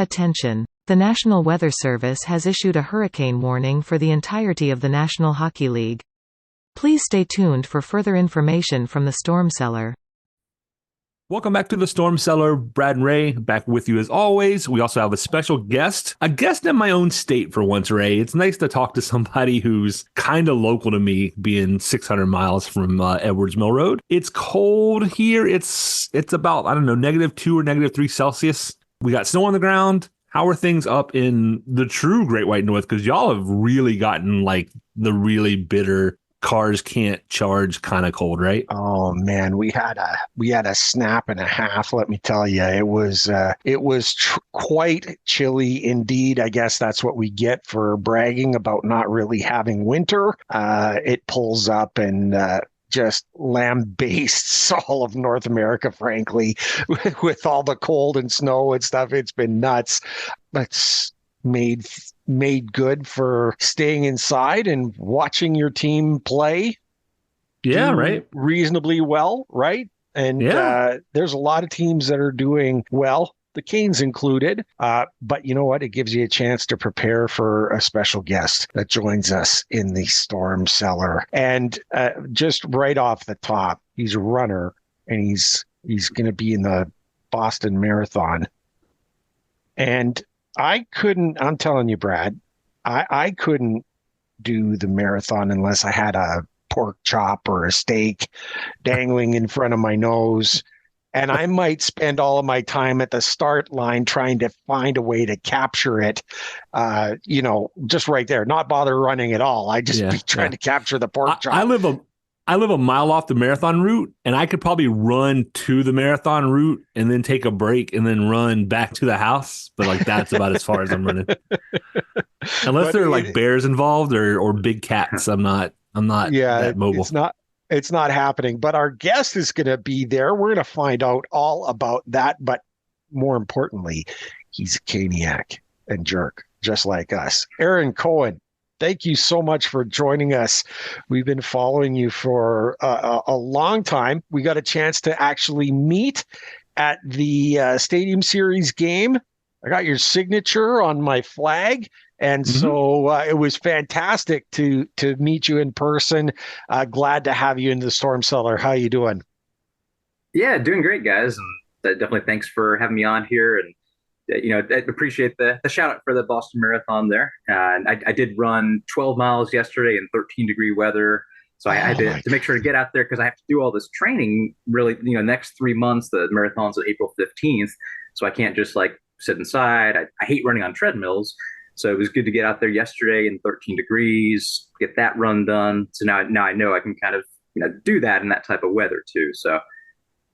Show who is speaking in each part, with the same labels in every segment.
Speaker 1: Attention! The National Weather Service has issued a hurricane warning for the entirety of the National Hockey League. Please stay tuned for further information from the Storm Cellar.
Speaker 2: Welcome back to the Storm Cellar. Brad and Ray back with you as always. We also have a special guest, a guest in my own state for once, Ray. It's nice to talk to somebody who's kind of local to me, being 600 miles from Edwards Mill Road. It's cold here. It's about, I don't know, -2 or -3 Celsius. We got snow on the ground. How are things up in the true Great White North? Because y'all have really gotten like the really bitter cars can't charge kind of cold, right?
Speaker 3: Oh man, we had a snap and a half. Let me tell you, it was quite chilly indeed. I guess that's what we get for bragging about not really having winter. It pulls up and just lambastes all of North America, frankly, with all the cold and snow and stuff. It's been nuts. It's made good for staying inside and watching your team play.
Speaker 2: Yeah, right.
Speaker 3: Reasonably well, right? And there's a lot of teams that are doing well, the Canes included. But you know what? It gives you a chance to prepare for a special guest that joins us in the Storm Cellar. And just right off the top, he's a runner, and he's going to be in the Boston Marathon. And I'm telling you, Brad, I couldn't do the marathon unless I had a pork chop or a steak dangling in front of my nose. And I might spend all of my time at the start line trying to find a way to capture it, just right there, not bother running at all. I just be trying to capture the pork chop.
Speaker 2: I live a mile off the marathon route, and I could probably run to the marathon route and then take a break and then run back to the house. But like that's about as far as I'm running. Unless there are like bears involved or big cats, I'm not that mobile.
Speaker 3: It's not happening. But our guest is going to be there. We're going to find out all about that. But more importantly, he's a Caniac and jerk, just like us. Aaron Cohen, thank you so much for joining us. We've been following you for a long time. We got a chance to actually meet at the Stadium Series game. I got your signature on my flag. And so it was fantastic to meet you in person. Glad to have you in the Storm Cellar. How you doing?
Speaker 4: Yeah, doing great, guys. And definitely thanks for having me on here. And I appreciate the shout out for the Boston Marathon there. And I did run 12 miles yesterday in 13-degree weather. So I had to make sure to get out there because I have to do all this training really, next 3 months. The marathon's on April 15th. So I can't just like sit inside. I hate running on treadmills. So it was good to get out there yesterday in 13 degrees, get that run done. So now I know I can kind of, do that in that type of weather too. So,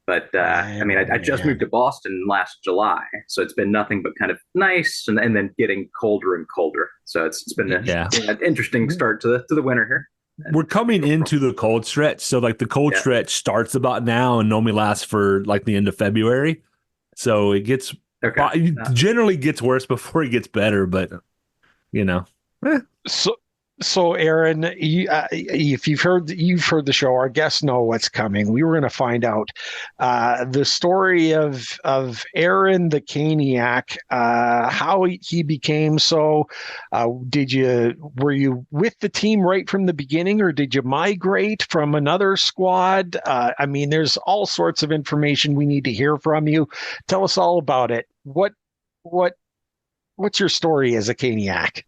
Speaker 4: but I just moved to Boston last July. So it's been nothing but kind of nice and then getting colder and colder. So it's been an interesting start to the winter here.
Speaker 2: We're coming into the cold stretch. So like the cold stretch starts about now and normally lasts for like the end of February. So it gets generally gets worse before it gets better, but
Speaker 3: So Aaron, if you've heard the show, our guests know what's coming. We were going to find out the story of Aaron the Caniac, how he became so. Were you with the team right from the beginning, or did you migrate from another squad? There's all sorts of information we need to hear from you. Tell us all about it. What's your story as a Caniac?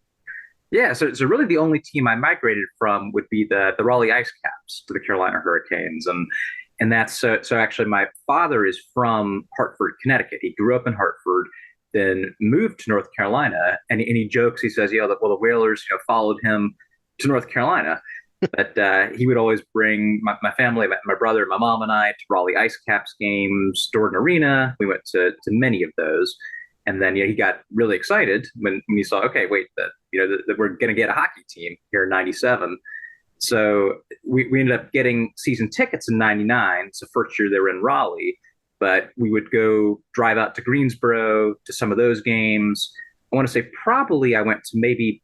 Speaker 4: Yeah, so really the only team I migrated from would be the Raleigh Ice Caps to the Carolina Hurricanes, and that's so actually my father is from Hartford, Connecticut. He grew up in Hartford, then moved to North Carolina, and he jokes. He says, the Whalers followed him to North Carolina, but he would always bring my family, my brother, my mom, and I to Raleigh Ice Caps games, Jordan Arena. We went to many of those. And then he got really excited when he saw, okay, wait, that we're going to get a hockey team here in '97. So we ended up getting season tickets in '99. It's the first year they were in Raleigh, but we would go drive out to Greensboro to some of those games. I want to say probably I went to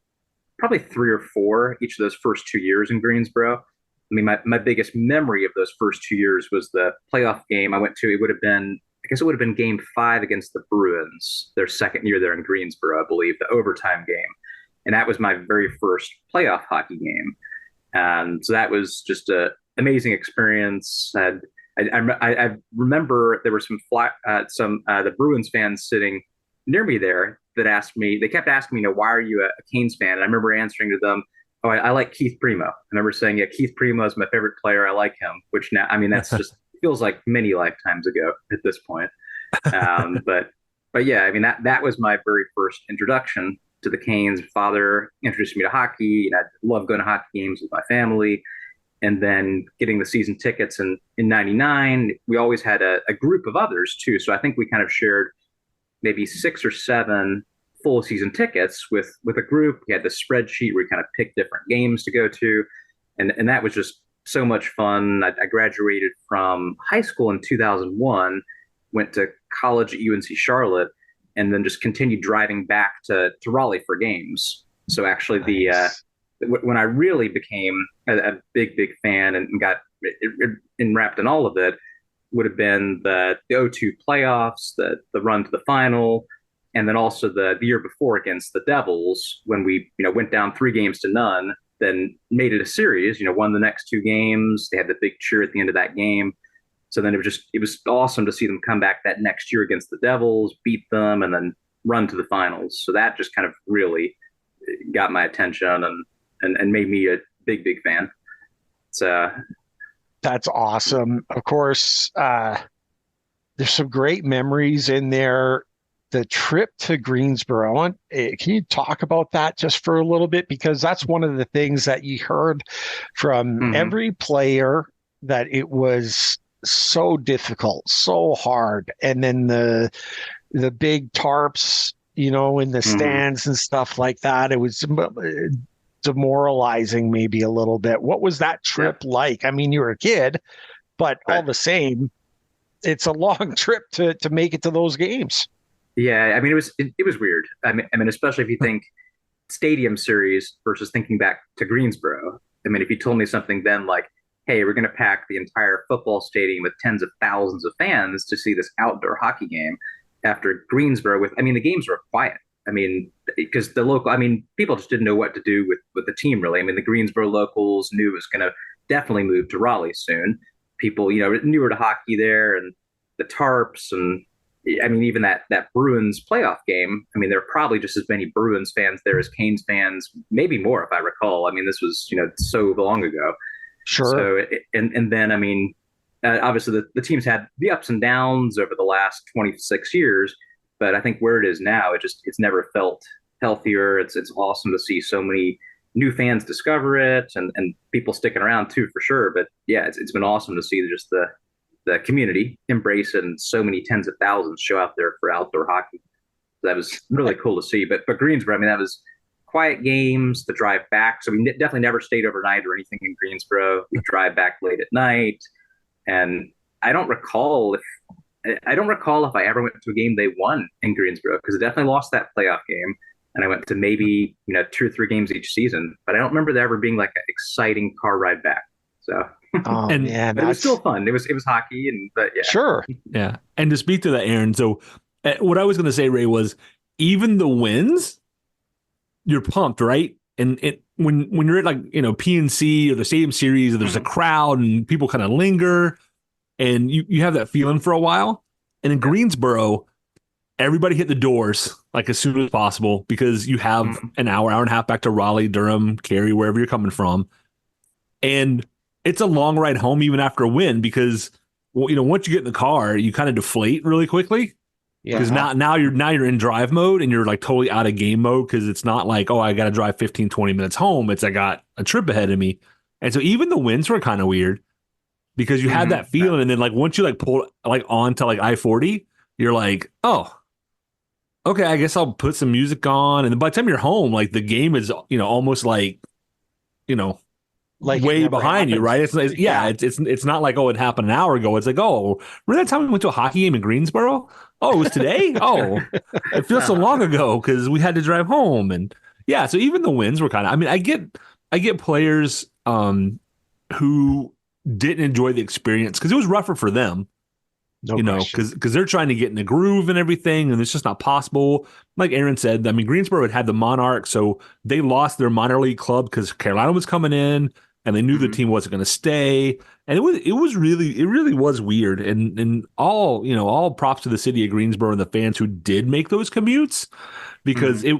Speaker 4: probably 3 or 4 each of those first 2 years in Greensboro. My biggest memory of those first 2 years was the playoff game I went to. It would have been guess it would have been game 5 against the Bruins, their second year there in Greensboro, I believe, the overtime game. And that was my very first playoff hockey game. And so that was just an amazing experience. I remember there were the Bruins fans sitting near me there that asked me, they kept asking me, why are you a Canes fan? And I remember answering to them, oh, I like Keith Primo. I remember saying, yeah, Keith Primo is my favorite player. I like him, which now, I mean, that's just feels like many lifetimes ago at this point. But yeah, I mean, that was my very first introduction to the Canes. Father introduced me to hockey, and I love going to hockey games with my family. And then getting the season tickets in '99, we always had a group of others too. So I think we kind of shared maybe 6 or 7 full season tickets with a group. We had the spreadsheet where we kind of picked different games to go to. And that was just so much fun. I graduated from high school in 2001, went to college at UNC Charlotte, and then just continued driving back to Raleigh for games. So actually when I really became a big fan and got enwrapped in all of it would have been the 2002 playoffs, the run to the final, and then also the year before against the Devils when we went down 3-0, then made it a series, won the next 2 games. They had the big cheer at the end of that game. So then it was awesome to see them come back that next year against the Devils, beat them, and then run to the finals. So that just kind of really got my attention and made me a big fan. So
Speaker 3: that's awesome. Of course, there's some great memories in there. The trip to Greensboro, can you talk about that just for a little bit? Because that's one of the things that you heard from every player, that it was so difficult, so hard. And then the big tarps, in the stands and stuff like that. It was demoralizing maybe a little bit. What was that trip like? I mean, you were a kid, but all the same, it's a long trip to make it to those games.
Speaker 4: Yeah, I mean, it was weird. I mean, especially if you think stadium series versus thinking back to Greensboro. I mean, if you told me something then like, hey, we're going to pack the entire football stadium with tens of thousands of fans to see this outdoor hockey game after Greensboro the games were quiet. I mean, because people just didn't know what to do with the team, really. I mean, the Greensboro locals knew it was going to definitely move to Raleigh soon. People, newer to hockey there, and the tarps, and I mean, even that Bruins playoff game, I mean, there were probably just as many Bruins fans there as Canes fans, maybe more if I recall. I mean, this was, so long ago.
Speaker 3: Sure.
Speaker 4: So, and then, I mean, obviously the teams had the ups and downs over the last 26 years, but I think where it is now, it's never felt healthier. It's awesome to see so many new fans discover it and people sticking around too, for sure. But yeah, it's been awesome to see just the community embrace it, and so many tens of thousands show out there for outdoor hockey. So that was really cool to see. But Greensboro, I mean, that was quiet games, the drive back. So we definitely never stayed overnight or anything in Greensboro. We drive back late at night. And I don't recall if I ever went to a game they won in Greensboro, because I definitely lost that playoff game. And I went to maybe, 2 or 3 games each season, but I don't remember there ever being like an exciting car ride back. So,
Speaker 3: man,
Speaker 4: but it was still fun. It was hockey, but yeah.
Speaker 3: Sure.
Speaker 2: Yeah. And to speak to that, Aaron, so what I was going to say, Ray, was even the wins, you're pumped, right? And when you're at PNC or the Stadium Series, or there's a crowd and people kind of linger, and you have that feeling for a while. And in Greensboro, everybody hit the doors like as soon as possible, because you have an hour and a half back to Raleigh, Durham, Cary, wherever you're coming from. And it's a long ride home even after a win, because once you get in the car, you kind of deflate really quickly. Because now you're in drive mode, and you're like totally out of game mode, because it's not like, oh, I got to drive 15, 20 minutes home. It's I got a trip ahead of me. And so even the wins were kind of weird, because you had that feeling. And then like once you pull onto I-40, you're like, oh, okay, I guess I'll put some music on. And then by the time you're home, the game is, almost like way behind you, right? It's not like, oh, it happened an hour ago. It's like, oh, remember that time we went to a hockey game in Greensboro? Oh, it was today? Oh, it feels so long ago because we had to drive home. And yeah, so even the wins were kind of, I mean, I get players who didn't enjoy the experience because it was rougher for them.
Speaker 3: No
Speaker 2: you know,
Speaker 3: question.
Speaker 2: because they're trying to get in the groove and everything, and it's just not possible. Like Aaron said, I mean, Greensboro had the Monarchs, so they lost their minor league club because Carolina was coming in, and they knew the team wasn't going to stay, and it really was weird, and all props to the city of Greensboro and the fans who did make those commutes, because it,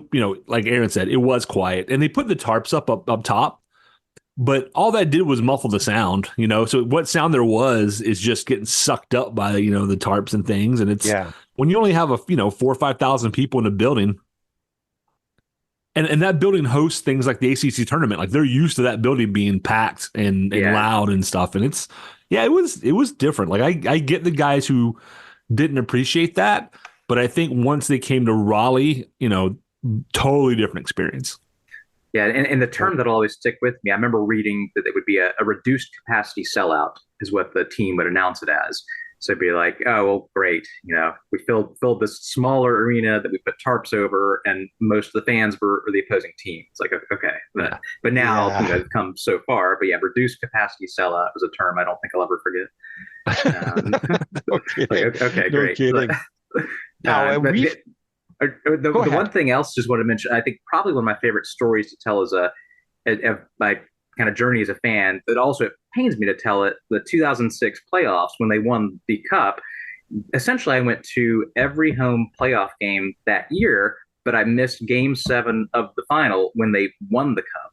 Speaker 2: like Aaron said, it was quiet, and they put the tarps up top. But all that did was muffle the sound, So what sound there was is just getting sucked up by, the tarps and things. And it's when you only have 4,000 or 5,000 people in a building, and that building hosts things like the ACC tournament. Like they're used to that building being packed and loud and stuff. And it was different. Like I get the guys who didn't appreciate that, but I think once they came to Raleigh, totally different experience.
Speaker 4: Yeah, and the term that'll always stick with me, I remember reading that it would be a reduced capacity sellout is what the team would announce it as. So it'd be like, oh, well, great. We filled this smaller arena that we put tarps over, and most of the fans were the opposing team. It's like, okay. But now they've come so far. But reduced capacity sellout was a term I don't think I'll ever forget.
Speaker 3: No kidding.
Speaker 4: Okay,
Speaker 3: no
Speaker 4: great.
Speaker 3: Kidding. Now,
Speaker 4: the one thing else just want to mention, I think probably one of my favorite stories to tell is my kind of journey as a fan, but also it pains me to tell it, the 2006 playoffs when they won the cup. Essentially, I went to every home playoff game that year, but I missed game 7 of the final when they won the cup.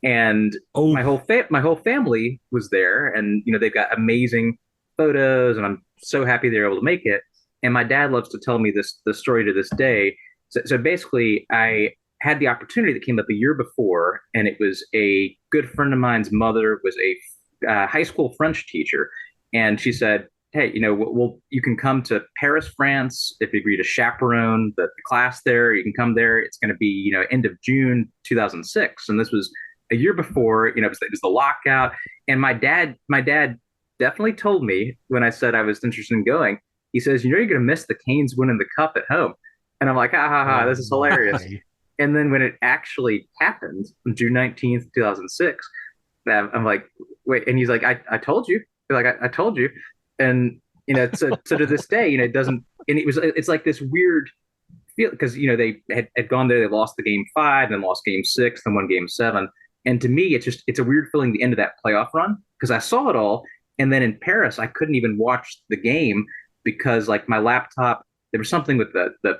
Speaker 4: And my whole family was there, and they've got amazing photos, and I'm so happy they're able to make it. And my dad loves to tell me the story to this day. So basically, I had the opportunity that came up a year before, and it was a good friend of mine's mother was a high school French teacher, and she said, "Hey, you can come to Paris, France, if you agree to chaperone the class there. You can come there. It's going to be end of June 2006, and this was a year before. It was the lockout, and my dad definitely told me when I said I was interested in going." He says, you're going to miss the Canes winning the cup at home. And I'm like, this is hilarious. And then when it actually happened on June 19th, 2006, I'm like, wait. And he's like, I told you. Like, I told you. And, so to this day, it doesn't, and it's like this weird feel, because, they had gone there, they lost the game 5, then lost game 6, then won game 7. And to me, it's a weird feeling, the end of that playoff run, because I saw it all. And then in Paris, I couldn't even watch the game because like my laptop, there was something with the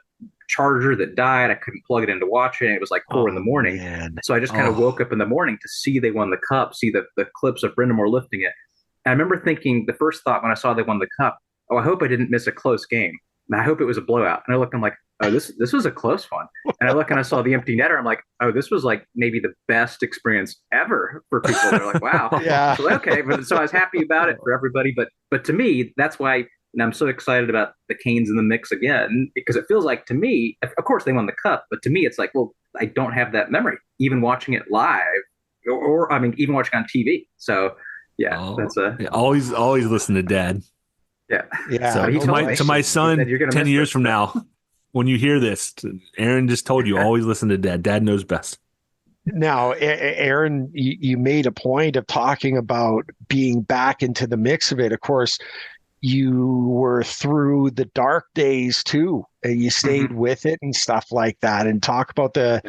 Speaker 4: charger that died. I couldn't plug it in to watch it. And it was like 4 in the morning.
Speaker 3: Man.
Speaker 4: So I just kind of woke up in the morning to see they won the cup, see the clips of Brenda Moore lifting it. And I remember thinking the first thought when I saw they won the cup, I hope I didn't miss a close game. And I hope it was a blowout. And I looked, I'm like, oh, this was a close one. And I look and I saw the empty netter. I'm like, oh, this was like maybe the best experience ever for people. They're like, wow.
Speaker 3: Yeah.
Speaker 4: So, okay. So I was happy about it for everybody. But to me, that's why, and I'm so excited about the Canes in the mix again, because it feels like to me, of course they won the cup, but to me it's like, well, I don't have that memory, even watching it live, or I mean, even watching on TV. So that's
Speaker 2: always listen to Dad.
Speaker 4: Yeah.
Speaker 2: So to my son, 10 years from now, when you hear this, Aaron just told you, always listen to Dad. Dad knows best.
Speaker 3: Now, Aaron, you made a point of talking about being back into the mix of it. Of course, you were through the dark days too, and you stayed with it and stuff like that. And talk about the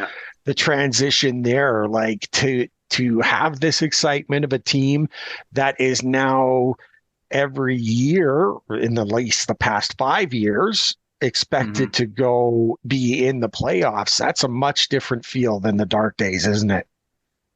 Speaker 3: transition there, like to have this excitement of a team that is now every year, in at least the past 5 years, expected to go be in the playoffs. That's a much different feel than the dark days, isn't it?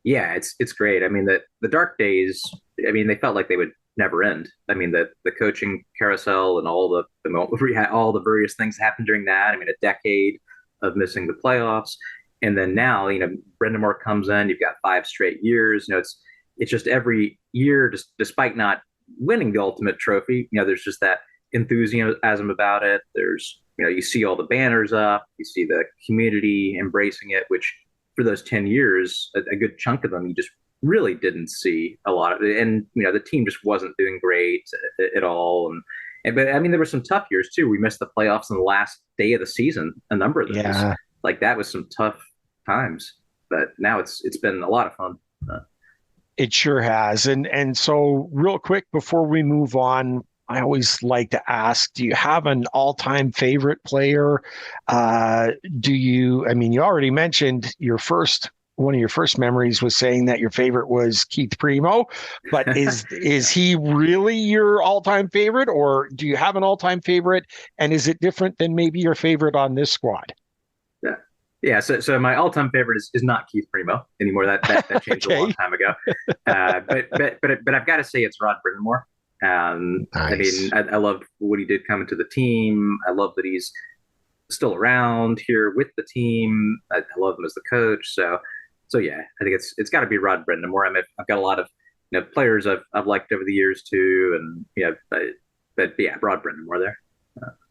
Speaker 4: Yeah, it's great. I mean, the dark days, I mean, they felt like they would never end. I mean, the coaching carousel and all the various things happened during that. I mean, a decade of missing the playoffs. And then now, Brenda Moore comes in, you've got 5 straight years. It's just every year, just despite not winning the ultimate trophy, there's just that enthusiasm about it. There's, you see all the banners up, you see the community embracing it, which for those 10 years, a good chunk of them, you just really didn't see a lot of it. And, the team just wasn't doing great at all. But I mean, there were some tough years too. We missed the playoffs on the last day of the season, a number of those.
Speaker 3: Yeah.
Speaker 4: Like that was some tough times, but now it's been a lot of fun.
Speaker 3: It sure has. And so real quick before we move on, I always like to ask, do you have an all-time favorite player? I mean, you already mentioned one of your first memories was saying that your favorite was Keith Primo, but is he really your all-time favorite, or do you have an all-time favorite? And is it different than maybe your favorite on this squad?
Speaker 4: Yeah. Yeah, so my all-time favorite is not Keith Primo anymore. That changed a long
Speaker 3: Okay.
Speaker 4: time ago. But I've got to say it's Rod Brindamore. I
Speaker 3: Nice.
Speaker 4: mean, I love what he did coming to the team. I love that he's still around here with the team. I love him as the coach. So yeah, I think it's got to be Rod Brindamore. I mean, I've got a lot of players I've liked over the years too, and but yeah, Rod Brindamore there.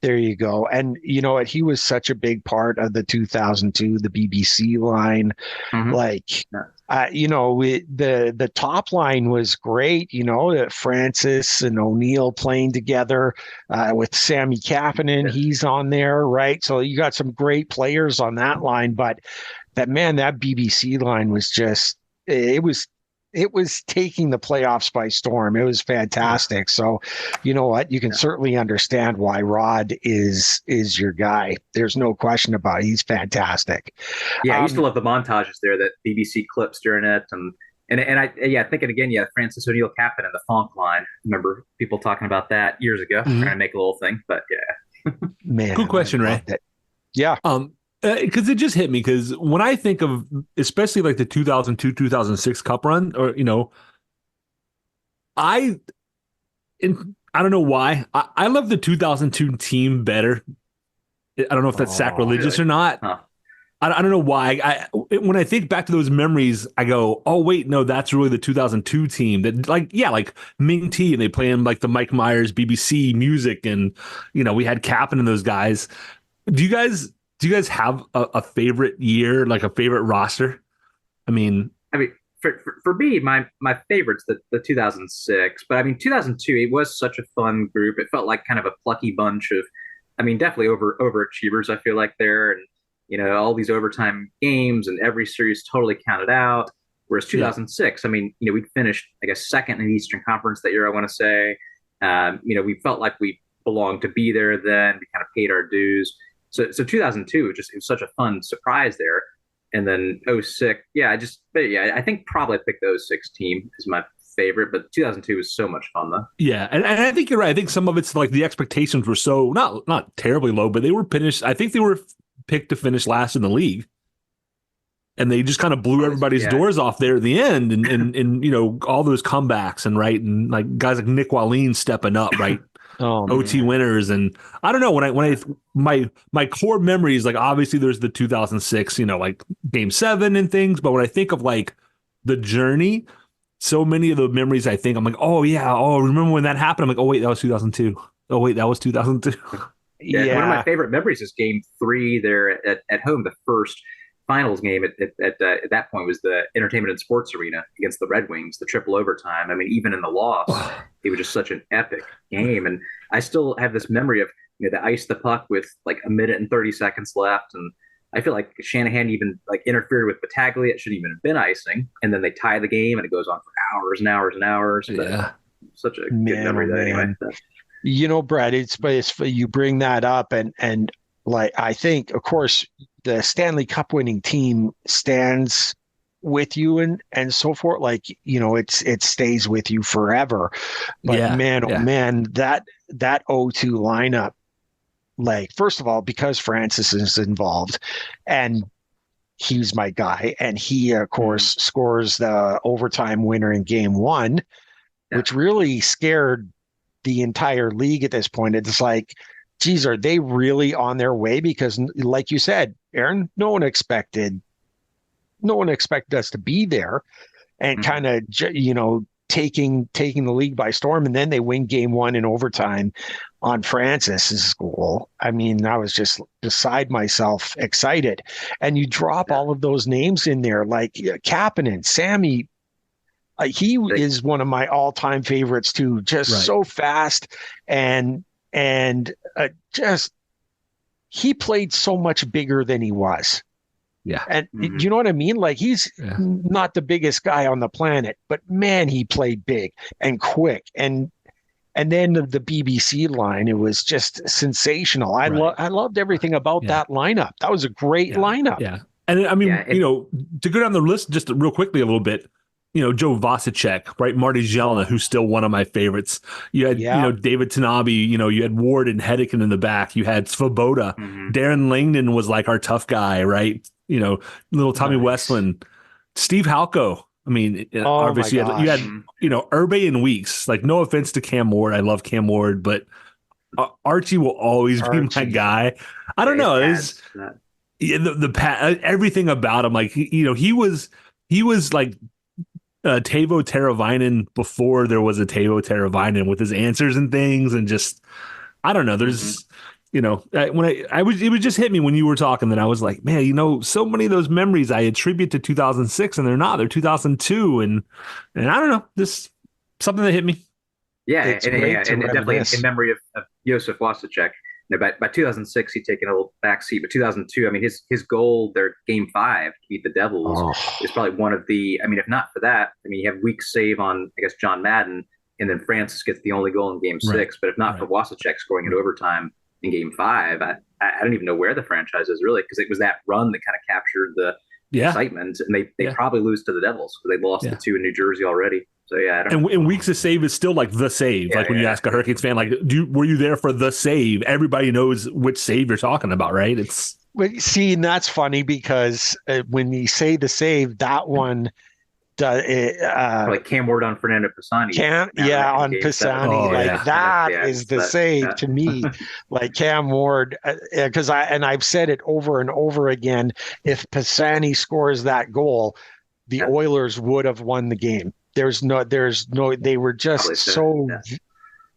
Speaker 3: There you go. And you know what? He was such a big part of the 2002, the BBC line.
Speaker 4: Mm-hmm.
Speaker 3: Like,
Speaker 4: Yeah.
Speaker 3: the top line was great. Francis and O'Neill playing together with Sammy Kapanen.
Speaker 4: Yeah.
Speaker 3: He's on there, right? So you got some great players on that line. But that BBC line was just it was taking the playoffs by storm. It was fantastic. So, you know what? You can certainly understand why Rod is your guy. There's no question about it. He's fantastic.
Speaker 4: Yeah, I used to love the montages there, that BBC clips during it, and I thinking again, Francis O'Neill Captain and the Funk line. Remember people talking about that years ago, trying to make a little thing. But yeah,
Speaker 3: Man,
Speaker 2: Good question, Ray.
Speaker 3: Yeah.
Speaker 2: Because it just hit me, because when I think of especially like the 2002-2006 Cup run, or I don't know why I love the 2002 team better. I don't know if that's sacrilegious
Speaker 4: really?
Speaker 2: or not.
Speaker 4: Huh.
Speaker 2: I don't know why. When I think back to those memories, I go, oh wait, no, that's really the 2002 team. That like Ming T, and they play in like the Mike Myers BBC music, and we had Kapanen and those guys. Do you guys have a favorite year, like a favorite roster? I mean,
Speaker 4: for me, my favorite's the 2006. But I mean, 2002, it was such a fun group. It felt like kind of a plucky bunch of, I mean, definitely overachievers. I feel like there, and all these overtime games, and every series totally counted out. Whereas 2006, I mean, we finished, I guess, second in the Eastern Conference that year, I want to say. We felt like we belonged to be there then. We kind of paid our dues. So 2002 it was such a fun surprise there. And then '06, I think probably I picked the '06 team as my favorite, but 2002 was so much fun though.
Speaker 2: Yeah, and I think you're right. I think some of it's like the expectations were so not terribly low, but they were finished. I think they were picked to finish last in the league, and they just kind of blew everybody's doors off there at the end, and all those comebacks and like guys like Nick Wallin stepping up, right. OT winners, and I don't know, my core memories, like obviously there's the 2006 like game 7 and things, but when I think of like the journey, so many of the memories I think I'm like, oh yeah, remember when that happened? I'm like, oh wait, that was 2002. Oh wait, that was 2002.
Speaker 4: Yeah. One of my favorite memories is game 3 there at home, the first finals game at that point was the Entertainment and Sports Arena against the Red Wings, the triple overtime. I mean, even in the loss, it was just such an epic game. And I still have this memory of, they iced the puck with like a minute and 30 seconds left. And I feel like Shanahan even like interfered with Battaglia. It shouldn't even have been icing. And then they tie the game, and it goes on for hours and hours and hours. But such a good memory that anyway.
Speaker 3: Brad, it's you bring that up, and like, I think, of course, the Stanley Cup winning team stands with you and so forth. Like, it stays with you forever. But man, that O2 lineup, like, first of all, because Francis is involved, and he's my guy, and he, of course, scores the overtime winner in game 1, which really scared the entire league at this point. It's like, geez, are they really on their way? Because like you said, Aaron, no one expected us to be there, and kind of, taking the league by storm. And then they win game 1 in overtime on Francis's goal. I mean, I was just beside myself excited. And you drop all of those names in there, like Kapanen, Sammy. He is one of my all-time favorites too. Just so fast, and just, he played so much bigger than he was.
Speaker 2: Yeah.
Speaker 3: And do you know what I mean? Like, he's not the biggest guy on the planet, but man, he played big and quick. And And then the BBC line, it was just sensational. I loved everything about that lineup. That was a great lineup.
Speaker 2: Yeah. And I mean, to go down the list just real quickly a little bit, Joe Vasicek, right? Marty Jelena, who's still one of my favorites. You had, David Tanabe, you had Ward and Hedican in the back. You had Svoboda. Darren Langdon was like our tough guy, right? Little Tommy Westland, Steve Halko. I mean, obviously you had Urbe and Weeks. Like, no offense to Cam Ward. I love Cam Ward, but Archie will always be my guy. I don't know. Everything about him, like, he was like Teuvo Teravainen before there was a Teuvo Teravainen, with his answers and things, and just, I don't know. There's, when it would just hit me when you were talking, that I was like, man, so many of those memories I attribute to 2006, and they're 2002, and I don't know, just something that hit me.
Speaker 4: Yeah, and definitely in memory of Josef Wasicek. By 2006, he'd taken a little backseat, but 2002, I mean, his goal, their Game 5 to beat the Devils, is probably one of the. I mean, if not for that, I mean, you have Weeks' save on, I guess, John Madden, and then Francis gets the only goal in Game 6. But if not for Wasicek scoring in overtime in Game 5, I don't even know where the franchise is, really, because it was that run that kind of captured the excitement, and they probably lose to the Devils because they lost the 2 in New Jersey already. So yeah,
Speaker 2: and Weeks' save is still like the save. When you ask a Hurricanes fan, like, were you there for the save? Everybody knows which save you're talking about, right?
Speaker 3: And that's funny, because when you say the save, that one,
Speaker 4: like Cam Ward on Fernando Pisani.
Speaker 3: On Pisani, that is the save to me. Like Cam Ward, because I've said it over and over again. If Pisani scores that goal, the Oilers would have won the game. There's no, they were just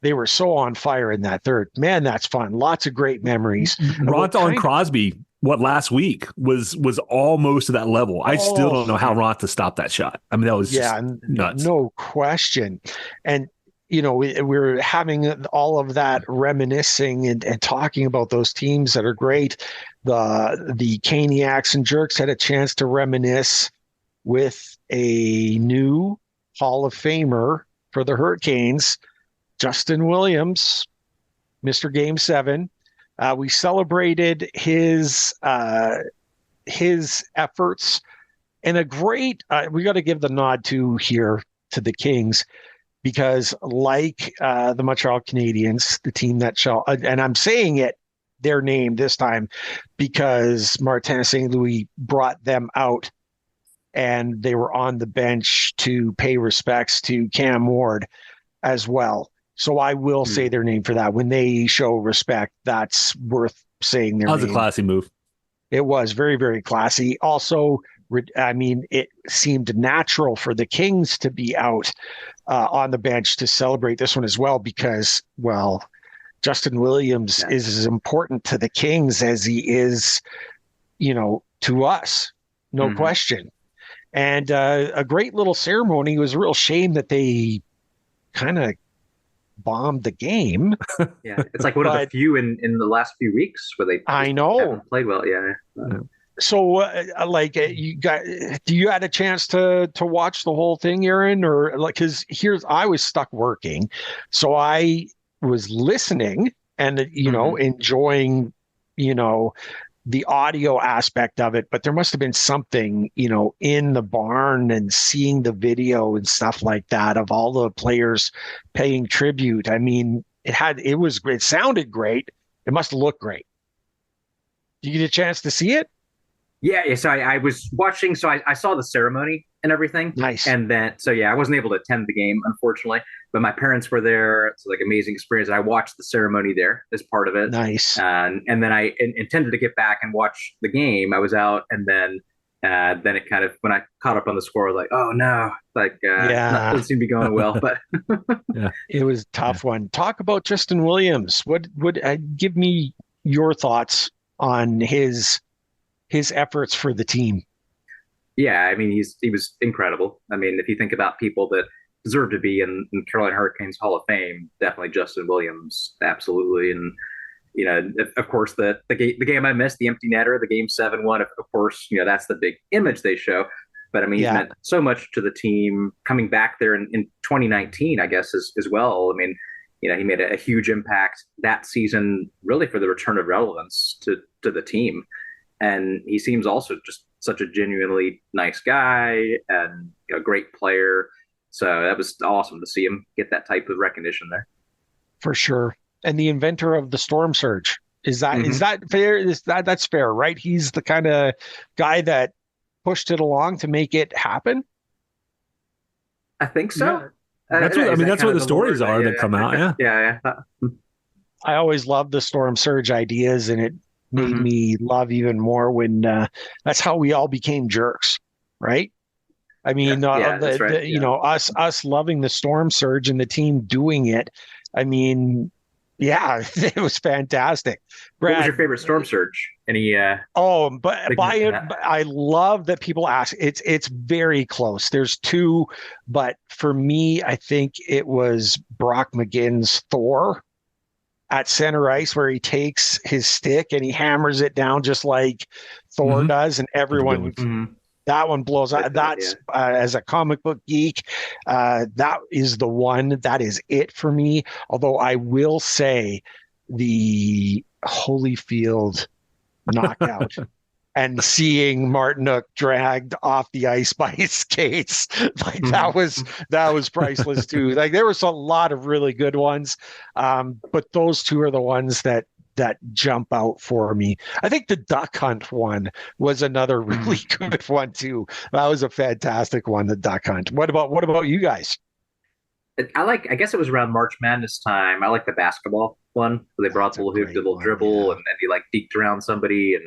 Speaker 3: they were so on fire in that third. Man, that's fun. Lots of great memories.
Speaker 2: Ronta on Crosby, last week was almost to that level. I still don't know how Ronta stopped that shot. I mean, that was just nuts.
Speaker 3: No question. And, we're having all of that reminiscing and talking about those teams that are great. The Caniacs and Jerks had a chance to reminisce with a new Hall of Famer for the Hurricanes, Justin Williams, Mr. Game 7. We celebrated his efforts, and a great. We got to give the nod to the Kings, because like the Montreal Canadiens, the team that shall, and I'm saying their name this time because Martin St. Louis brought them out, and they were on the bench to pay respects to Cam Ward as well. So I will say their name for that. When they show respect, that's worth saying their name.
Speaker 2: That was a classy move.
Speaker 3: It was very, very classy. Also, I mean, it seemed natural for the Kings to be out on the bench to celebrate this one as well, because, Justin Williams is as important to the Kings as he is, to us. No question. And a great little ceremony. It was a real shame that they kind of bombed the game.
Speaker 4: It's like one of the few in the last few weeks where they haven't played well.
Speaker 3: So do you had a chance to watch the whole thing, Aaron? Or because I was stuck working, so I was listening and enjoying the audio aspect of it, but there must have been something, in the barn and seeing the video and stuff like that of all the players paying tribute. I mean, it sounded great. It must have looked great. Did you get a chance to see it?
Speaker 4: Yeah. So I was watching, so I saw the ceremony and everything.
Speaker 3: Nice.
Speaker 4: And then, I wasn't able to attend the game, unfortunately, but my parents were there. It's like amazing experience. And I watched the ceremony there as part of it.
Speaker 3: Nice.
Speaker 4: And then I intended to get back and watch the game. I was out, and then it kind of, when I caught up on the score, I was like, oh no, doesn't seem to be going well. But
Speaker 3: it was a tough one. Talk about Justin Williams. What would give me your thoughts on his efforts for the team?
Speaker 4: Yeah, I mean, he was incredible. I mean, if you think about people that deserve to be in Carolina Hurricanes Hall of Fame, definitely Justin Williams, absolutely. And of course, the game I missed, the empty netter, the Game 7-1. Of course, that's the big image they show. But I mean, he's meant so much to the team coming back there in 2019, I guess, as well. I mean, he made a huge impact that season, really for the return of relevance to the team. And he seems also just such a genuinely nice guy and a great player. So that was awesome to see him get that type of recognition there.
Speaker 3: For sure. And the inventor of the storm surge. Is that fair? That's fair, right? He's the kind of guy that pushed it along to make it happen.
Speaker 4: I think so.
Speaker 2: That's what that's what the stories are that come out.
Speaker 4: Yeah.
Speaker 3: I always loved the storm surge ideas, and it made me love even more when that's how we all became jerks, right? I mean,
Speaker 4: that's right.
Speaker 3: us loving the storm surge and the team doing it. I mean, yeah, it was fantastic. Brad,
Speaker 4: what was your favorite storm surge? Any?
Speaker 3: I love that people ask. It's very close. There's two, but for me, I think it was Brock McGinn's Thor at center ice, where he takes his stick and he hammers it down just like Thor does, and everyone. That one blows out. That's as a comic book geek, that is the one. That is it for me. Although I will say the Holyfield knockout and seeing Martinook dragged off the ice by his skates, like that was priceless too. Like there was a lot of really good ones, but those two are the ones that jump out for me. I think the duck hunt one was another really good one too. That was a fantastic one, the duck hunt. What about you guys?
Speaker 4: I guess it was around March Madness time. I like the basketball one where they brought the little dribble and he like deked around somebody, and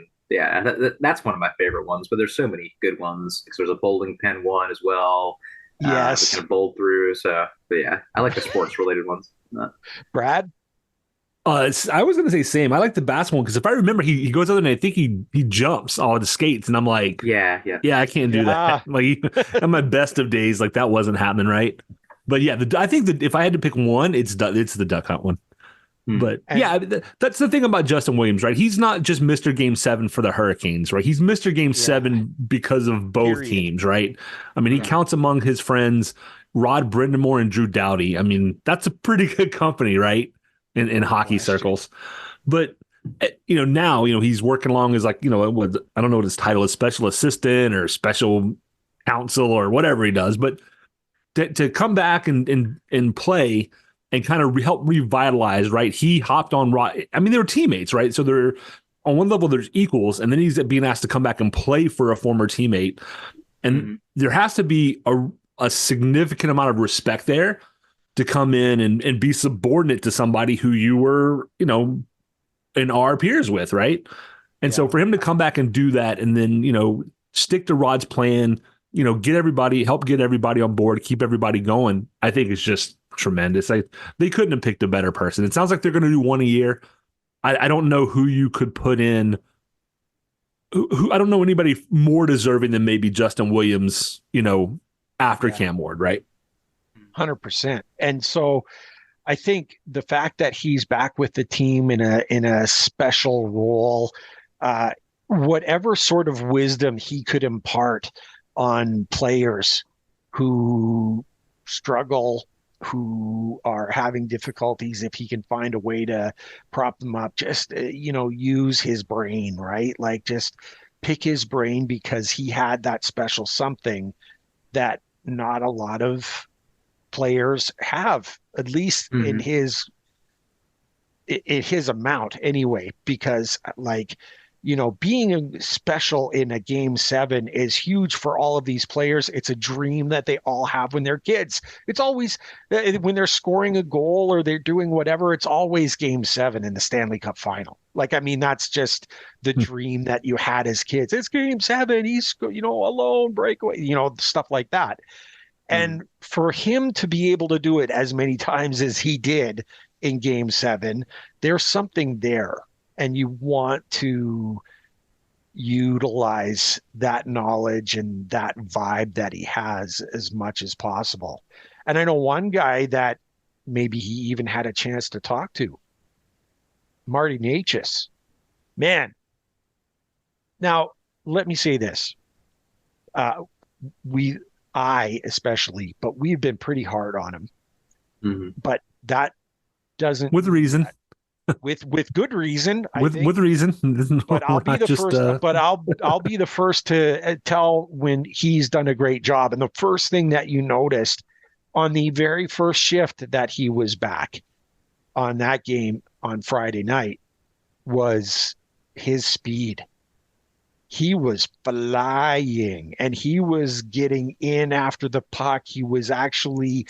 Speaker 4: that's one of my favorite ones. But there's so many good ones. There's a bowling pin one as well.
Speaker 3: Yes,
Speaker 4: kind of bowled through. So, but yeah, I like the sports related ones.
Speaker 3: Brad?
Speaker 2: I was going to say same. I like the basketball because if I remember, he goes out and I think he jumps on the skates, and I'm like, yeah, I can't do that. Like at my best of days, like that wasn't happening, right? But yeah, I think that if I had to pick one, it's the duck hunt one. But that's the thing about Justin Williams, right? He's not just Mr. Game 7 for the Hurricanes, right? He's Mr. Game 7 because of both teams, right? I mean, he counts among his friends Rod Brindamore and Drew Doughty. I mean, that's a pretty good company, right? In hockey circles. But now he's working along as like I don't know what his title is, special assistant or special counsel or whatever he does, but to come back and play and kind of help revitalize, right? He hopped on Rod. I mean, they were teammates, right? So they're on one level there's equals, and then he's being asked to come back and play for a former teammate, and there has to be a significant amount of respect there to come in and be subordinate to somebody who you were, and are peers with, right? And so for him to come back and do that and then, stick to Rod's plan, help get everybody on board, keep everybody going, I think it's just tremendous. They couldn't have picked a better person. It sounds like they're going to do one a year. I don't know who you could put in. I don't know anybody more deserving than maybe Justin Williams, after Cam Ward, right?
Speaker 3: 100%. And so I think the fact that he's back with the team in a special role, whatever sort of wisdom he could impart on players who struggle, who are having difficulties, if he can find a way to prop them up, just, use his brain, right? Like just pick his brain, because he had that special something that not a lot of players have, at least in his amount anyway, because being special in a game 7 is huge for all of these players. It's a dream that they all have when they're kids. It's always when they're scoring a goal or they're doing whatever, it's always game 7 in the Stanley Cup final. That's just the dream that you had as kids. It's game 7. He's, alone, breakaway, stuff like that. And for him to be able to do it as many times as he did in game 7, there's something there. And you want to utilize that knowledge and that vibe that he has as much as possible. And I know one guy that maybe he even had a chance to talk to, Marty Necas. Man. Now, let me say this. I especially, but we've been pretty hard on him. But that doesn't
Speaker 2: with reason.
Speaker 3: With good reason, I think.
Speaker 2: With reason.
Speaker 3: But I'll be the
Speaker 2: just,
Speaker 3: first. But I'll be the first to tell when he's done a great job. And the first thing that you noticed on the very first shift that he was back on that game on Friday night was his speed. He was flying and he was getting in after the puck. He was actually,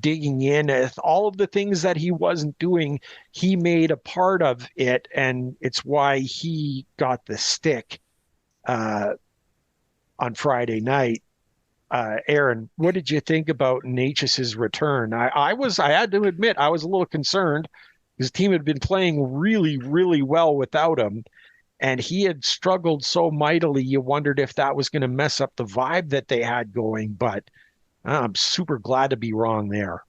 Speaker 3: digging in at all of the things that he wasn't doing. He made a part of it, and it's why he got the stick on Friday night. Aaron, what did you think about Necas's return? I had to admit, I was a little concerned. His team had been playing really, really well without him, and he had struggled so mightily. You wondered if that was going to mess up the vibe that they had going, but I'm super glad to be wrong there.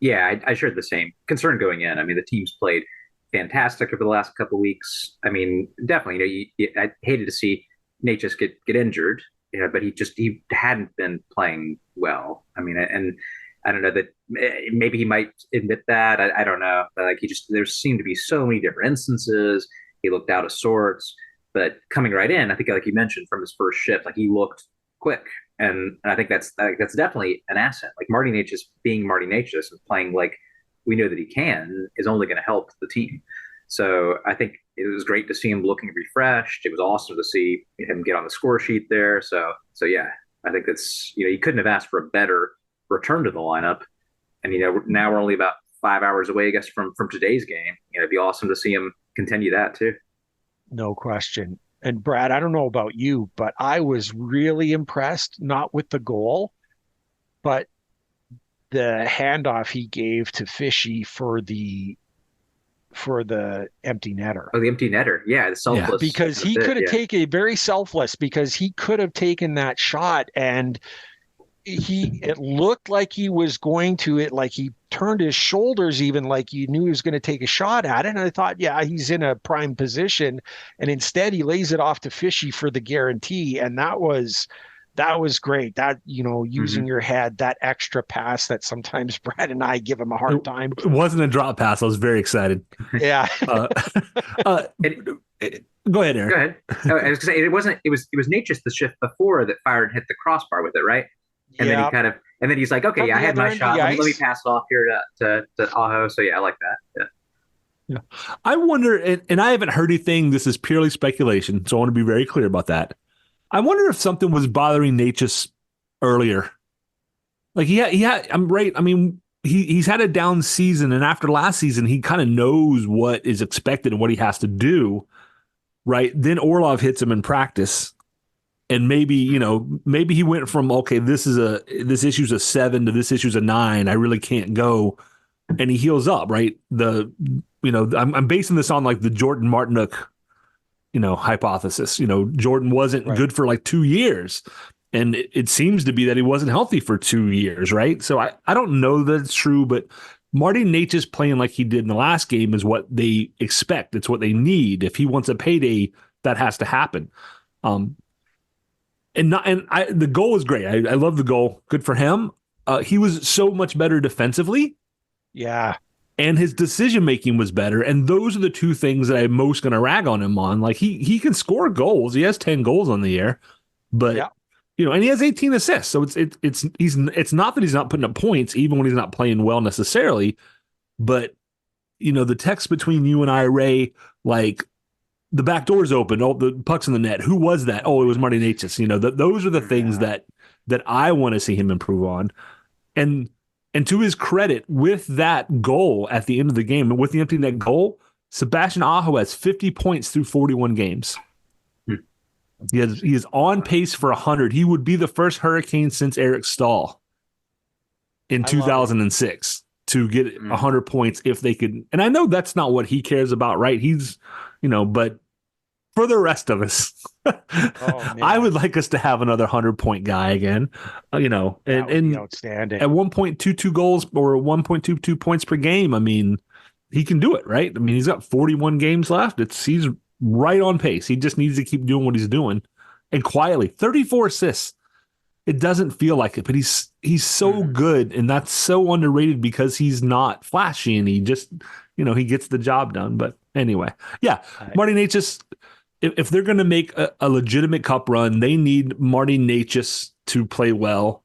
Speaker 4: Yeah, I shared the same concern going in. I mean, the team's played fantastic over the last couple of weeks. I mean, definitely, I hated to see Necas get injured, but he hadn't been playing well. I mean, and I don't know that maybe he might admit that. I don't know. But like there seemed to be so many different instances. He looked out of sorts, but coming right in, I think like you mentioned from his first shift, like he looked quick. And I think that's definitely an asset. Like Marty Necas being Marty Necas and playing like we know that he can is only going to help the team. So I think it was great to see him looking refreshed. It was awesome to see him get on the score sheet there. So yeah, I think that's, you couldn't have asked for a better return to the lineup. And, now we're only about 5 hours away, I guess, from today's game. It'd be awesome to see him continue that too.
Speaker 3: No question. And Brad, I don't know about you, but I was really impressed, not with the goal, but the handoff he gave to Fishy for the empty netter.
Speaker 4: Oh, the empty netter. Yeah, the selfless.
Speaker 3: Yeah, because he could have taken very selfless, because he could have taken that shot, and it looked like he was going to it, like he turned his shoulders even like you knew he was going to take a shot at it. And I thought, yeah, he's in a prime position. And instead he lays it off to Fishy for the guarantee. And that was great. That, using your head, that extra pass that sometimes Brad and I give him a hard time.
Speaker 2: It wasn't a drop pass. I was very excited.
Speaker 3: Yeah.
Speaker 2: Go ahead, Aaron.
Speaker 4: Go ahead. I was going to say, it was Necas the shift before that fired and hit the crossbar with it, right? And then and then he's like, okay, yeah, I had my shot. Let me pass it off here to Aho. So yeah, I like that.
Speaker 2: Yeah. I wonder, and I haven't heard anything. This is purely speculation, so I want to be very clear about that. I wonder if something was bothering Necas earlier. Like I'm right. I mean, he's had a down season, and after last season, he kind of knows what is expected and what he has to do. Right. Then Orlov hits him in practice. And maybe he went from, okay, this issue's a 7 to this issue's a 9. I really can't go. And he heals up, right? I'm basing this on like the Jordan Martinook, hypothesis. Jordan wasn't good for like 2 years. And it seems to be that he wasn't healthy for 2 years, right? So I don't know that it's true, but Marty Necas playing like he did in the last game is what they expect. It's what they need. If he wants a payday, that has to happen. The goal is great. I love the goal. Good for him. He was so much better defensively.
Speaker 3: Yeah.
Speaker 2: And his decision-making was better. And those are the two things that I'm most going to rag on him on. Like he can score goals. He has 10 goals on the year, but and he has 18 assists. So it's not that he's not putting up points, even when he's not playing well necessarily. But, the text between you and I, Ray, like, the back door's open. Oh, the puck's in the net. Who was that? Oh, it was Marty Necas. Those are the things that I want to see him improve on. And to his credit, with that goal at the end of the game, and with the empty net goal, Sebastian Aho has 50 points through 41 games. He is on pace for 100. He would be the first Hurricane since Eric Stahl in 2006 to get 100 points if they could. And I know that's not what he cares about, right? He's, but for the rest of us, I would like us to have another 100-point guy again, and
Speaker 3: outstanding
Speaker 2: at 1.22 goals or 1.22 points per game. I mean, he can do it, right? I mean, he's got 41 games left. He's right on pace. He just needs to keep doing what he's doing, and quietly 34 assists. it doesn't feel like it, but he's so good, and that's so underrated because he's not flashy and he just, he gets the job done. But anyway, yeah, Marty Necas, if they're going to make a legitimate cup run, they need Marty Necas to play well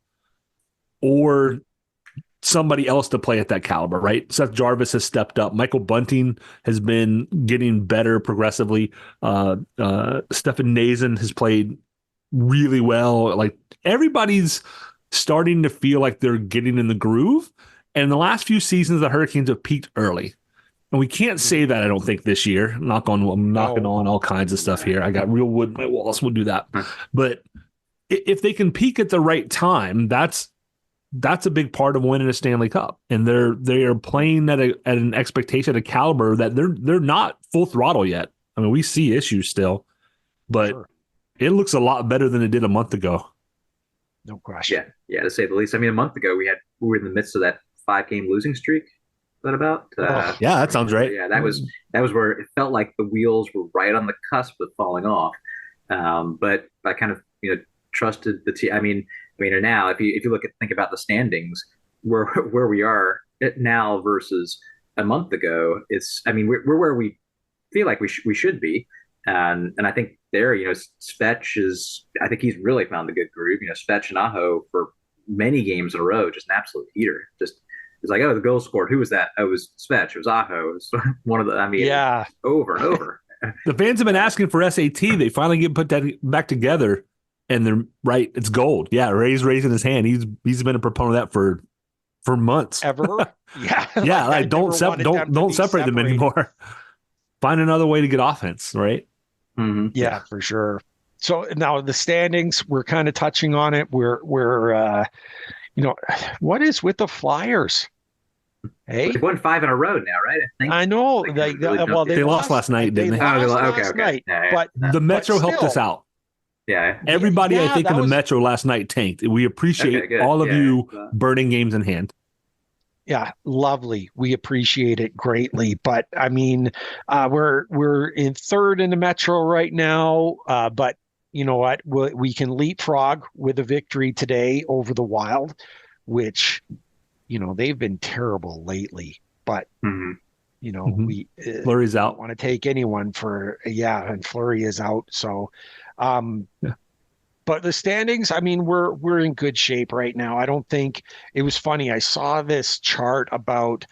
Speaker 2: or somebody else to play at that caliber, right? Seth Jarvis has stepped up. Michael Bunting has been getting better progressively. Stefan Nazen has played really well. Like, everybody's starting to feel like they're getting in the groove. And in the last few seasons, the Hurricanes have peaked early. And we can't say that, I don't think, this year. I'm knocking on all kinds of stuff here. I got real wood in my walls. We'll do that. But if they can peak at the right time, that's a big part of winning a Stanley Cup. And they are playing at an expectation, a caliber that they're not full throttle yet. I mean, we see issues still, but it looks a lot better than it did a month ago.
Speaker 3: No question.
Speaker 4: Yeah, to say the least. I mean, a month ago we were in the midst of that 5-game losing streak. That about?
Speaker 2: Yeah, that sounds right.
Speaker 4: Yeah, that was where it felt like the wheels were right on the cusp of falling off. But I kind of trusted the team. I mean, now if you think about the standings, where we are now versus a month ago, we're where we feel like we should be, and I think there, Svech is. I think he's really found the good groove. Svech and Aho for many games in a row, just an absolute heater. It's like, oh, the goal scored. Who was that? Oh, it was Svech. It was Aho. It was one of the. Over and over.
Speaker 2: The fans have been asking for SAT. They finally get put that back together, and they're right. It's gold. Yeah, Ray's raising his hand. He's been a proponent of that for months.
Speaker 3: Ever? Yeah.
Speaker 2: Yeah. Like, don't separate them anymore. Find another way to get offense, right?
Speaker 3: Mm-hmm. Yeah, for sure. So now the standings, we're kind of touching on it. We're what is with the Flyers? Hey,
Speaker 4: they've won 5 in a row now, right?
Speaker 3: I know.
Speaker 2: They lost last night, didn't they?
Speaker 3: Okay. But
Speaker 2: the Metro helped us out.
Speaker 4: Yeah.
Speaker 2: Everybody, I think, in the Metro last night tanked. We appreciate all of you burning games in hand.
Speaker 3: Yeah, lovely. We appreciate it greatly. But I mean, we're in third in the Metro right now. But you know what? We can leapfrog with a victory today over the Wild, which, they've been terrible lately. But we
Speaker 2: Fleury's out.
Speaker 3: Don't want to take anyone and Fleury is out. So, But the standings, we're in good shape right now. I don't think it was funny. I saw this chart about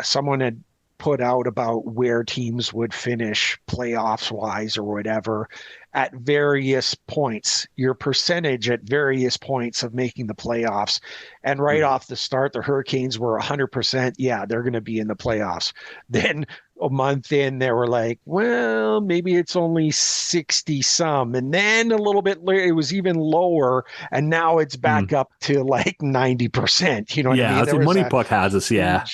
Speaker 3: someone had put out about where teams would finish playoffs wise or whatever at various points, your percentage at various points of making the playoffs. And right off the start, the Hurricanes were 100%. Yeah, they're going to be in the playoffs. Then a month in, they were like, well, maybe it's only 60 some. And then a little bit later, it was even lower. And now it's back up to like 90%. You know what I mean?
Speaker 2: Yeah, Money Puck has us. Yeah.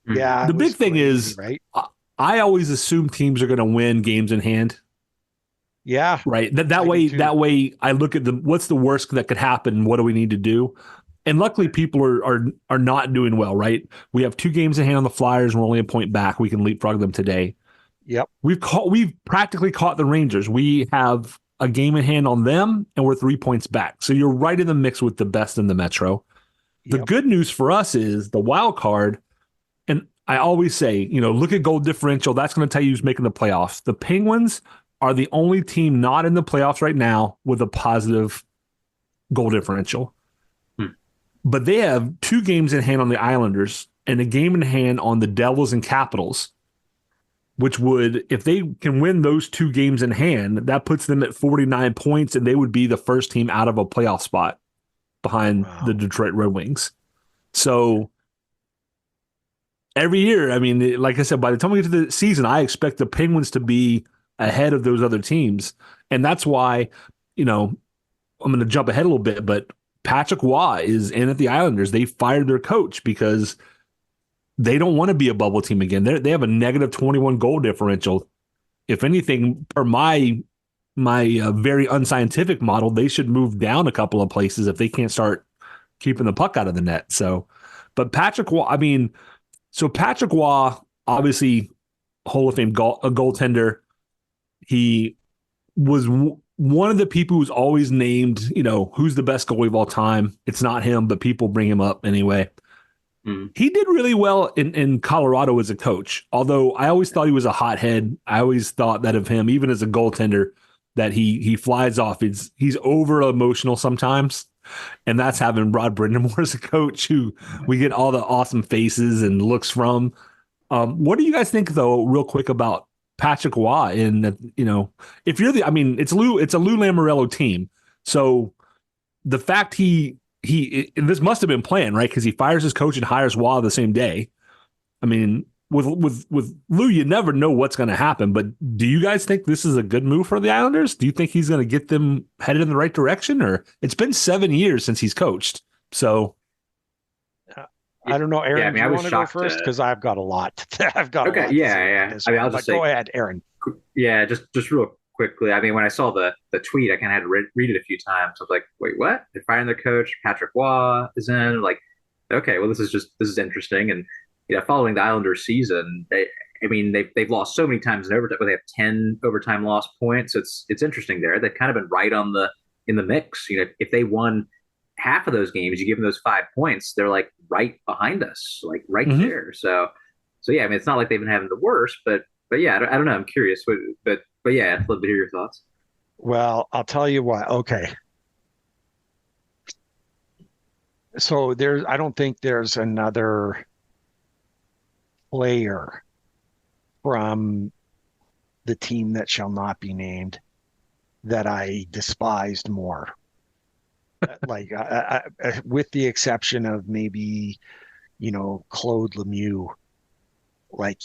Speaker 3: Yeah.
Speaker 2: The big thing is,
Speaker 3: right?
Speaker 2: I always assume teams are going to win games in hand.
Speaker 3: Yeah.
Speaker 2: Right. That way I look at what's the worst that could happen? What do we need to do? And luckily people are not doing well, right? We have 2 games in hand on the Flyers. We're only a point back. We can leapfrog them today.
Speaker 3: Yep. We've
Speaker 2: practically caught the Rangers. We have a game in hand on them and we're 3 points back. So you're right in the mix with the best in the Metro. The good news for us is the wild card. And I always say, look at goal differential. That's going to tell you who's making the playoffs. The Penguins are the only team not in the playoffs right now with a positive goal differential. But they have 2 games in hand on the Islanders and a game in hand on the Devils and Capitals, which would, if they can win those 2 games in hand, that puts them at 49 points, and they would be the first team out of a playoff spot behind the Detroit Red Wings. So every year, like I said, by the time we get to the season, I expect the Penguins to be ahead of those other teams. And that's why, I'm going to jump ahead a little bit, but Patrick Waugh is in at the Islanders. They fired their coach because they don't want to be a bubble team again. They have a negative 21 goal differential. If anything, per my very unscientific model, they should move down a couple of places if they can't start keeping the puck out of the net. So, but Patrick Waugh, Patrick Waugh, obviously Hall of Fame a goaltender. He was one of the people who's always named, who's the best goalie of all time. It's not him, but people bring him up anyway. He did really well in Colorado as a coach, although I always thought he was a hothead. I always thought that of him, even as a goaltender, that he flies off. He's over emotional sometimes, and that's having Rod Brindamore as a coach, who we get all the awesome faces and looks from. What do you guys think, though, real quick, about Patrick Waugh? If you're it's a Lou Lamoriello team, so the fact he this must have been planned, right? Because he fires his coach and hires Waugh the same day. I mean, with Lou, you never know what's going to happen. But do you guys think this is a good move for the Islanders? Do you think he's going to get them headed in the right direction? Or it's been 7 years since he's coached, so
Speaker 3: I don't know, Aaron.
Speaker 4: Yeah,
Speaker 3: do you want to go first? Because I've got a lot. I've got
Speaker 4: okay.
Speaker 3: A lot
Speaker 4: Yeah. I'll just say,
Speaker 3: go ahead, Aaron.
Speaker 4: Yeah, just real quickly. I mean, when I saw the tweet, I kind of had to read it a few times. I was like, wait, what? They're firing their coach. Patrick Waugh is in. Like, okay, well, this is interesting. And following the Islanders season, they've lost so many times in overtime. They have 10 overtime lost points. It's interesting there. They've kind of been right in the mix. If they won half of those games, you give them those 5 points, they're like right behind us, like right there. So yeah, it's not like they've been having the worst, but yeah, I don't know. I'm curious, but yeah, I'd love to hear your thoughts.
Speaker 3: Well, I'll tell you what. Okay. So I don't think there's another player from the team that shall not be named that I despised more. Like, with the exception of maybe, Claude Lemieux. Like,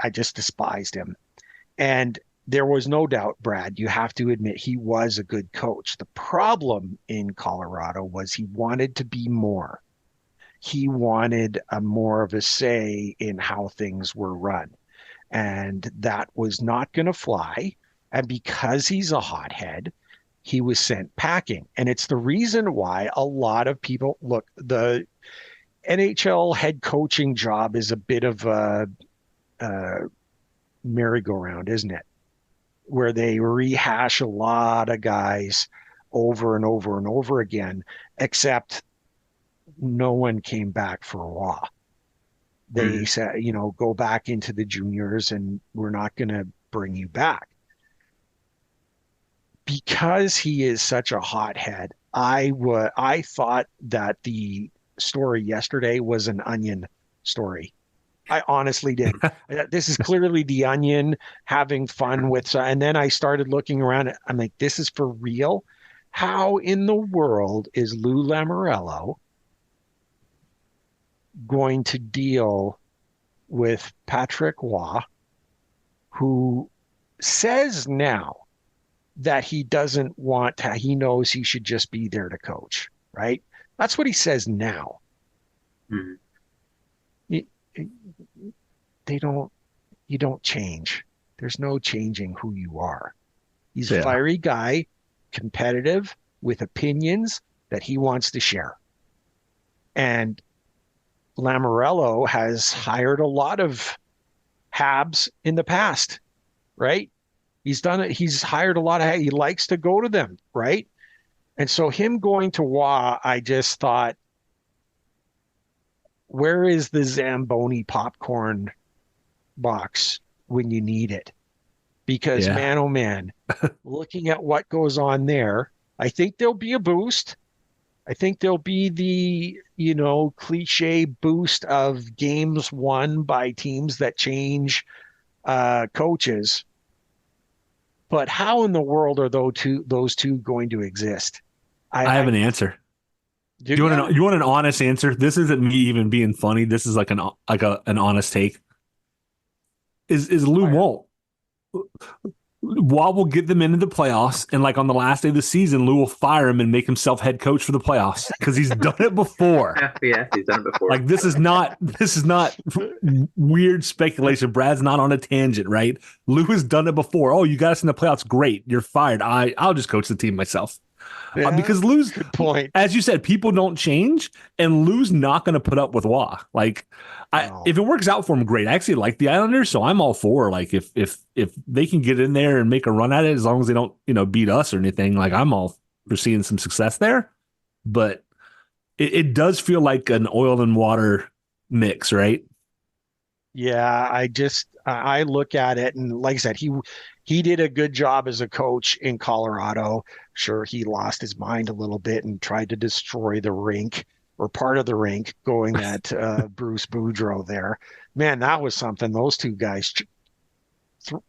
Speaker 3: I just despised him. And there was no doubt, Brad, you have to admit he was a good coach. The problem in Colorado was he wanted to be more. He wanted more of a say in how things were run. And that was not going to fly. And because he's a hothead, he was sent packing. And it's the reason why a lot of people look, the NHL head coaching job is a bit of a merry-go-round, isn't it? Where they rehash a lot of guys over and over and over again, except no one came back for Waugh. They said, go back into the juniors and we're not going to bring you back. Because he is such a hothead, I thought that the story yesterday was an Onion story. I honestly did. This is clearly the Onion having fun with, and then I started looking around. I'm like, this is for real? How in the world is Lou Lamoriello going to deal with Patrick Waugh, who says now that he doesn't want to, he knows he should just be there to coach, right? That's what he says now. You don't change. There's no changing who you are. He's a fiery guy, competitive, with opinions that he wants to share. And Lamoriello has hired a lot of Habs in the past, right? He's done it. He's hired a lot of, he likes to go to them, right? And so him going to Waugh, I just thought, where is the Zamboni popcorn box when you need it? Because man, oh man, looking at what goes on there, I think there'll be a boost. I think there'll be the, cliche boost of games won by teams that change coaches. But how in the world are those two going to exist?
Speaker 2: I have an answer. You want an honest answer? This isn't me even being funny. This is like an honest take. Is Lou won't. Waugh will get them into the playoffs, and like on the last day of the season, Lou will fire him and make himself head coach for the playoffs because he's done it before.
Speaker 4: Yeah, he's done it before.
Speaker 2: Like this is not weird speculation. Brad's not on a tangent, right? Lou has done it before. Oh, you got us in the playoffs. Great, you're fired. I'll just coach the team myself.
Speaker 3: Yeah,
Speaker 2: because Lou's,
Speaker 3: good point.
Speaker 2: as you said, people don't change, and Lou's not going to put up with Wah. Like,
Speaker 3: No.
Speaker 2: if it works out for him, great. I actually like the Islanders, so I'm all for, like, if they can get in there and make a run at it, as long as they don't, beat us or anything. Like, I'm all for seeing some success there. But it does feel like an oil and water mix, right?
Speaker 3: Yeah, I look at it, and like I said, he did a good job as a coach in Colorado. Sure, he lost his mind a little bit and tried to destroy the rink, or part of the rink, going at Bruce Boudreau there. Man, that was something. Those two guys,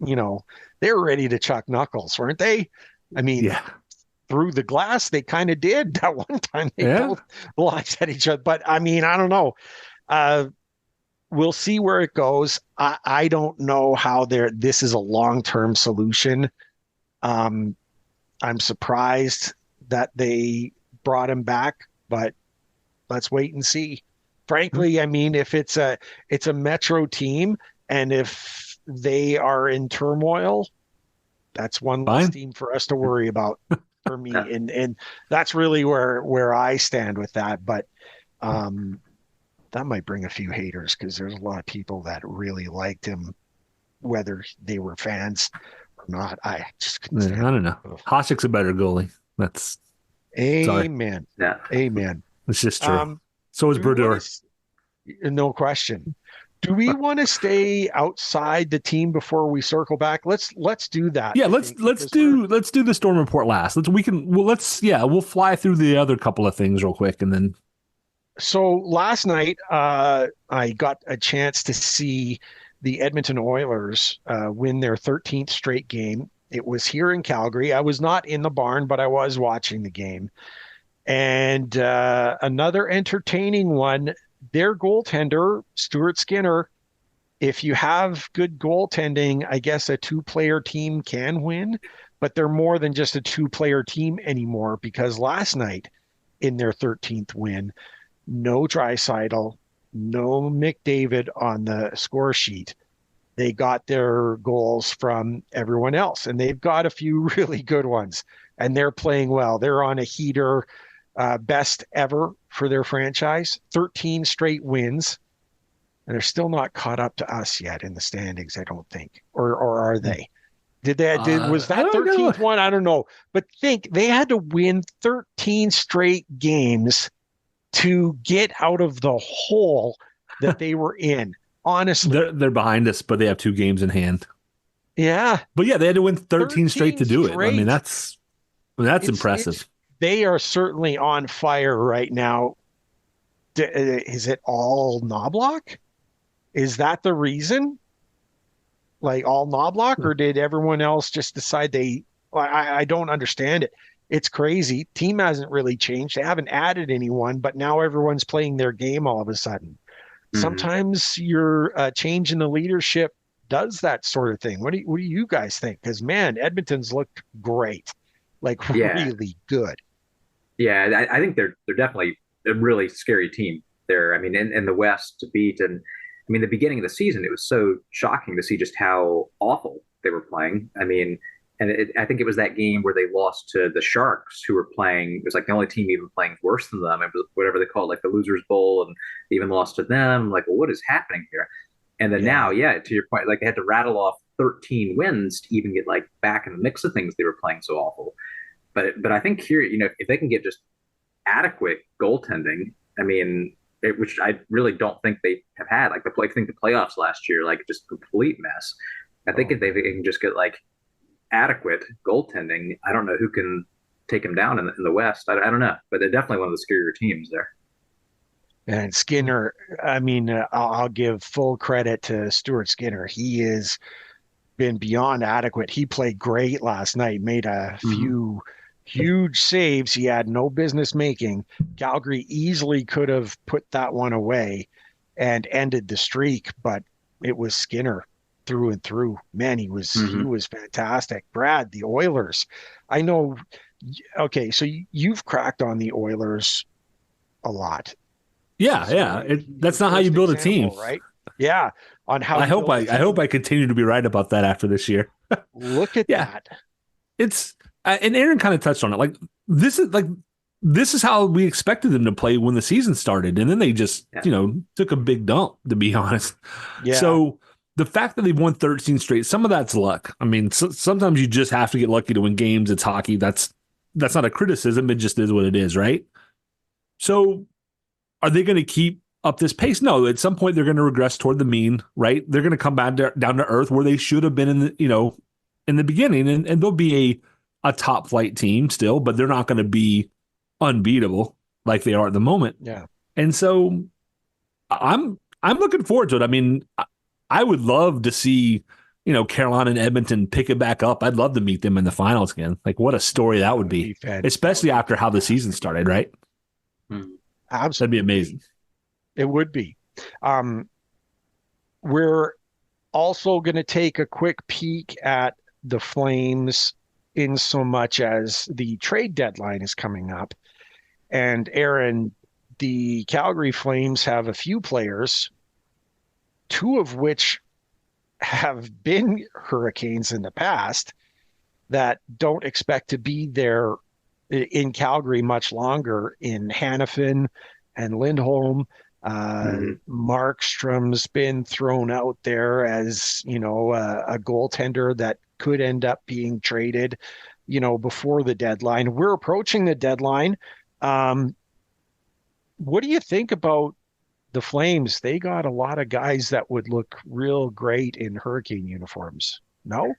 Speaker 3: they were ready to chuck knuckles, weren't they? I mean,
Speaker 2: Yeah.
Speaker 3: through the glass, they kind of did. That one time they both looked at each other. But I mean, I don't know. We'll see where it goes. I don't know how this is a long-term solution. I'm surprised that they brought him back, but let's wait and see. Frankly, I mean, if it's a Metro team, and if they are in turmoil, that's one less team for us to worry about for me. And that's really where I stand with that. But that might bring a few haters, because there's a lot of people that really liked him, whether they were fans or not. I just couldn't stand
Speaker 2: I don't know. Hasek's a better goalie. That's
Speaker 3: amen.
Speaker 4: Yeah.
Speaker 3: Amen.
Speaker 2: It's just true. So is Brodeur.
Speaker 3: No question. Do we want to stay outside the team before we circle back? Let's do that.
Speaker 2: Yeah, let's do the storm report last. We'll fly through the other couple of things real quick, and then.
Speaker 3: So last night, I got a chance to see the Edmonton Oilers win their 13th straight game. It was here in Calgary. I was not in the barn, but I was watching the game. And another entertaining one, their goaltender, Stuart Skinner. If you have good goaltending, I guess a two-player team can win, but they're more than just a two-player team anymore, because last night in their 13th win, no Draisaitl, no McDavid on the score sheet. They got their goals from everyone else, and they've got a few really good ones, and they're playing well. They're on a heater, best ever for their franchise, 13 straight wins, and they're still not caught up to us yet in the standings, I don't think. Or are they? Was that 13th one? I don't know. But think, they had to win 13 straight games to get out of the hole that they were in. Honestly,
Speaker 2: they're behind us, but they have 2 games in hand.
Speaker 3: Yeah,
Speaker 2: but yeah, they had to win 13 straight to do it. I mean, that's impressive.
Speaker 3: They are certainly on fire right now. Is it all Knobloch? Is that the reason? Like, all Knobloch, or did everyone else just decide I don't understand it. It's crazy. Team hasn't really changed. They haven't added anyone, but now everyone's playing their game all of a sudden. Mm-hmm. Sometimes your change in the leadership does that sort of thing. What do you guys think? Because, man, Edmonton's looked great, really good.
Speaker 4: Yeah, I think they're definitely a really scary team there. I mean, in the West to beat, and I mean, the beginning of the season, it was so shocking to see just how awful they were playing. I mean, and I think it was that game where they lost to the Sharks, who were playing. It was like the only team even playing worse than them. It was whatever they call it, like the Losers Bowl, and they even lost to them. Like, well, what is happening here? And then now, to your point, like, they had to rattle off 13 wins to even get like back in the mix of things. They were playing so awful. But I think here, if they can get just adequate goaltending, I mean, which I really don't think they have had. Like, I think the playoffs last year, like, just complete mess. I think if they can just get like adequate goaltending, I don't know who can take them down in the West. I don't know, but they're definitely one of the scarier teams there.
Speaker 3: And Skinner, I mean, I'll give full credit to Stuart Skinner. He has been beyond adequate. He played great last night, made a few huge saves he had no business making. Calgary easily could have put that one away and ended the streak, but it was Skinner through and through. Man, he was fantastic. Brad, the Oilers. I know. Okay, so you've cracked on the Oilers a lot.
Speaker 2: Yeah. That's not how you build a team,
Speaker 3: right? Yeah. On how
Speaker 2: I hope I continue to be right about that after this year.
Speaker 3: Look at that.
Speaker 2: It's and Aaron kind of touched on it. Like, this is how we expected them to play when the season started, and then they just took a big dump, to be honest.
Speaker 3: Yeah.
Speaker 2: So the fact that they've won 13 straight, some of that's luck. I mean, sometimes you just have to get lucky to win games. It's hockey. That's not a criticism. It just is what it is, right? So are they going to keep up this pace? No, at some point they're going to regress toward the mean, right? They're going to come back down to earth where they should have been in the beginning, and they'll be a top flight team still, but they're not going to be unbeatable like they are at the moment.
Speaker 3: Yeah.
Speaker 2: And so I'm looking forward to it. I mean, I would love to see, Carolina and Edmonton pick it back up. I'd love to meet them in the finals again. Like, what a story that would be, especially after how the season started, right?
Speaker 3: Absolutely.
Speaker 2: That'd be amazing.
Speaker 3: It would be. We're also going to take a quick peek at the Flames in so much as the trade deadline is coming up. And Aaron, the Calgary Flames have a few players, two of which have been Hurricanes in the past, that don't expect to be there in Calgary much longer, in Hanifin and Lindholm. Markstrom's been thrown out there as, a goaltender that could end up being traded, before the deadline. We're approaching the deadline. What do you think about the Flames? They got a lot of guys that would look real great in Hurricane uniforms. No?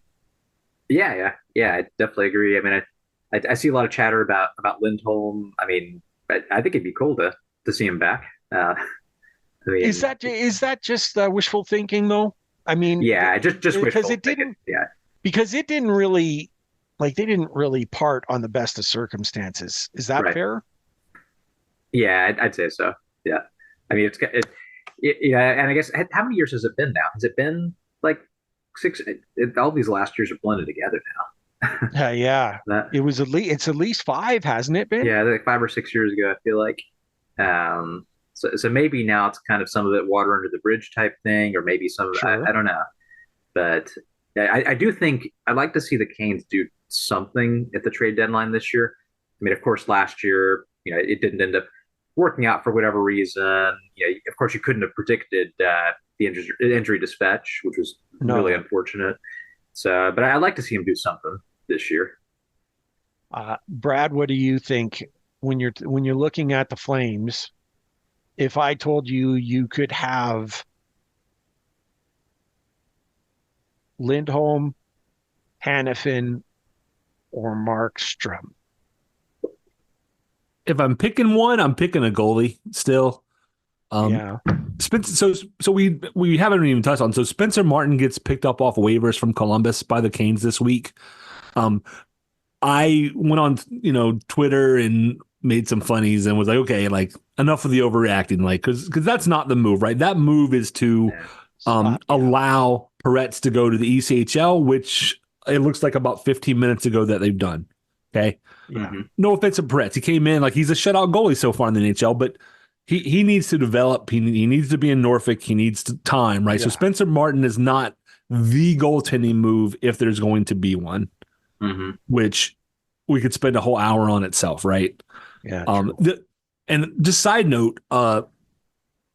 Speaker 4: Yeah, I definitely agree. I mean, I see a lot of chatter about Lindholm. I mean, I think it'd be cool to see him back. I mean,
Speaker 3: is that just wishful thinking though? I mean,
Speaker 4: yeah, just
Speaker 3: because it didn't. Yeah, because it didn't really, they didn't really part on the best of circumstances. Is that fair?
Speaker 4: Yeah, I'd say so. Yeah, I mean, and I guess how many years has it been now? Has it been like 6? All these last years are blended together now.
Speaker 3: Yeah. It's at least 5, hasn't it been?
Speaker 4: Yeah, like 5 or 6 years ago, I feel like. So maybe now it's kind of some of it water under the bridge type thing, or maybe some of I don't know. But I do think I'd like to see the Canes do something at the trade deadline this year. I mean, of course, last year, it didn't end up working out for whatever reason. Of course, you couldn't have predicted the injury to Svetch, which was really unfortunate. So, but I'd like to see him do something this year.
Speaker 3: Brad, what do you think when you're looking at the Flames? If I told you could have Lindholm, Hanifin, or Markstrom?
Speaker 2: If I'm picking one, I'm picking a goalie still.
Speaker 3: Yeah.
Speaker 2: Spencer, so we haven't even touched on. So Spencer Martin gets picked up off waivers from Columbus by the Canes this week. I went on, Twitter and made some funnies and was like, okay, like enough of the overreacting, like, because that's not the move, right? That move is to allow Peretz to go to the ECHL, which it looks like about 15 minutes ago that they've done. Okay.
Speaker 3: Yeah.
Speaker 2: No offense to Peretz. He came in like he's a shutout goalie so far in the NHL, but he needs to develop. He needs to be in Norfolk. He needs time, right? Yeah. So Spencer Martin is not the goaltending move if there's going to be one, which we could spend a whole hour on itself, right?
Speaker 3: Yeah.
Speaker 2: And just side note,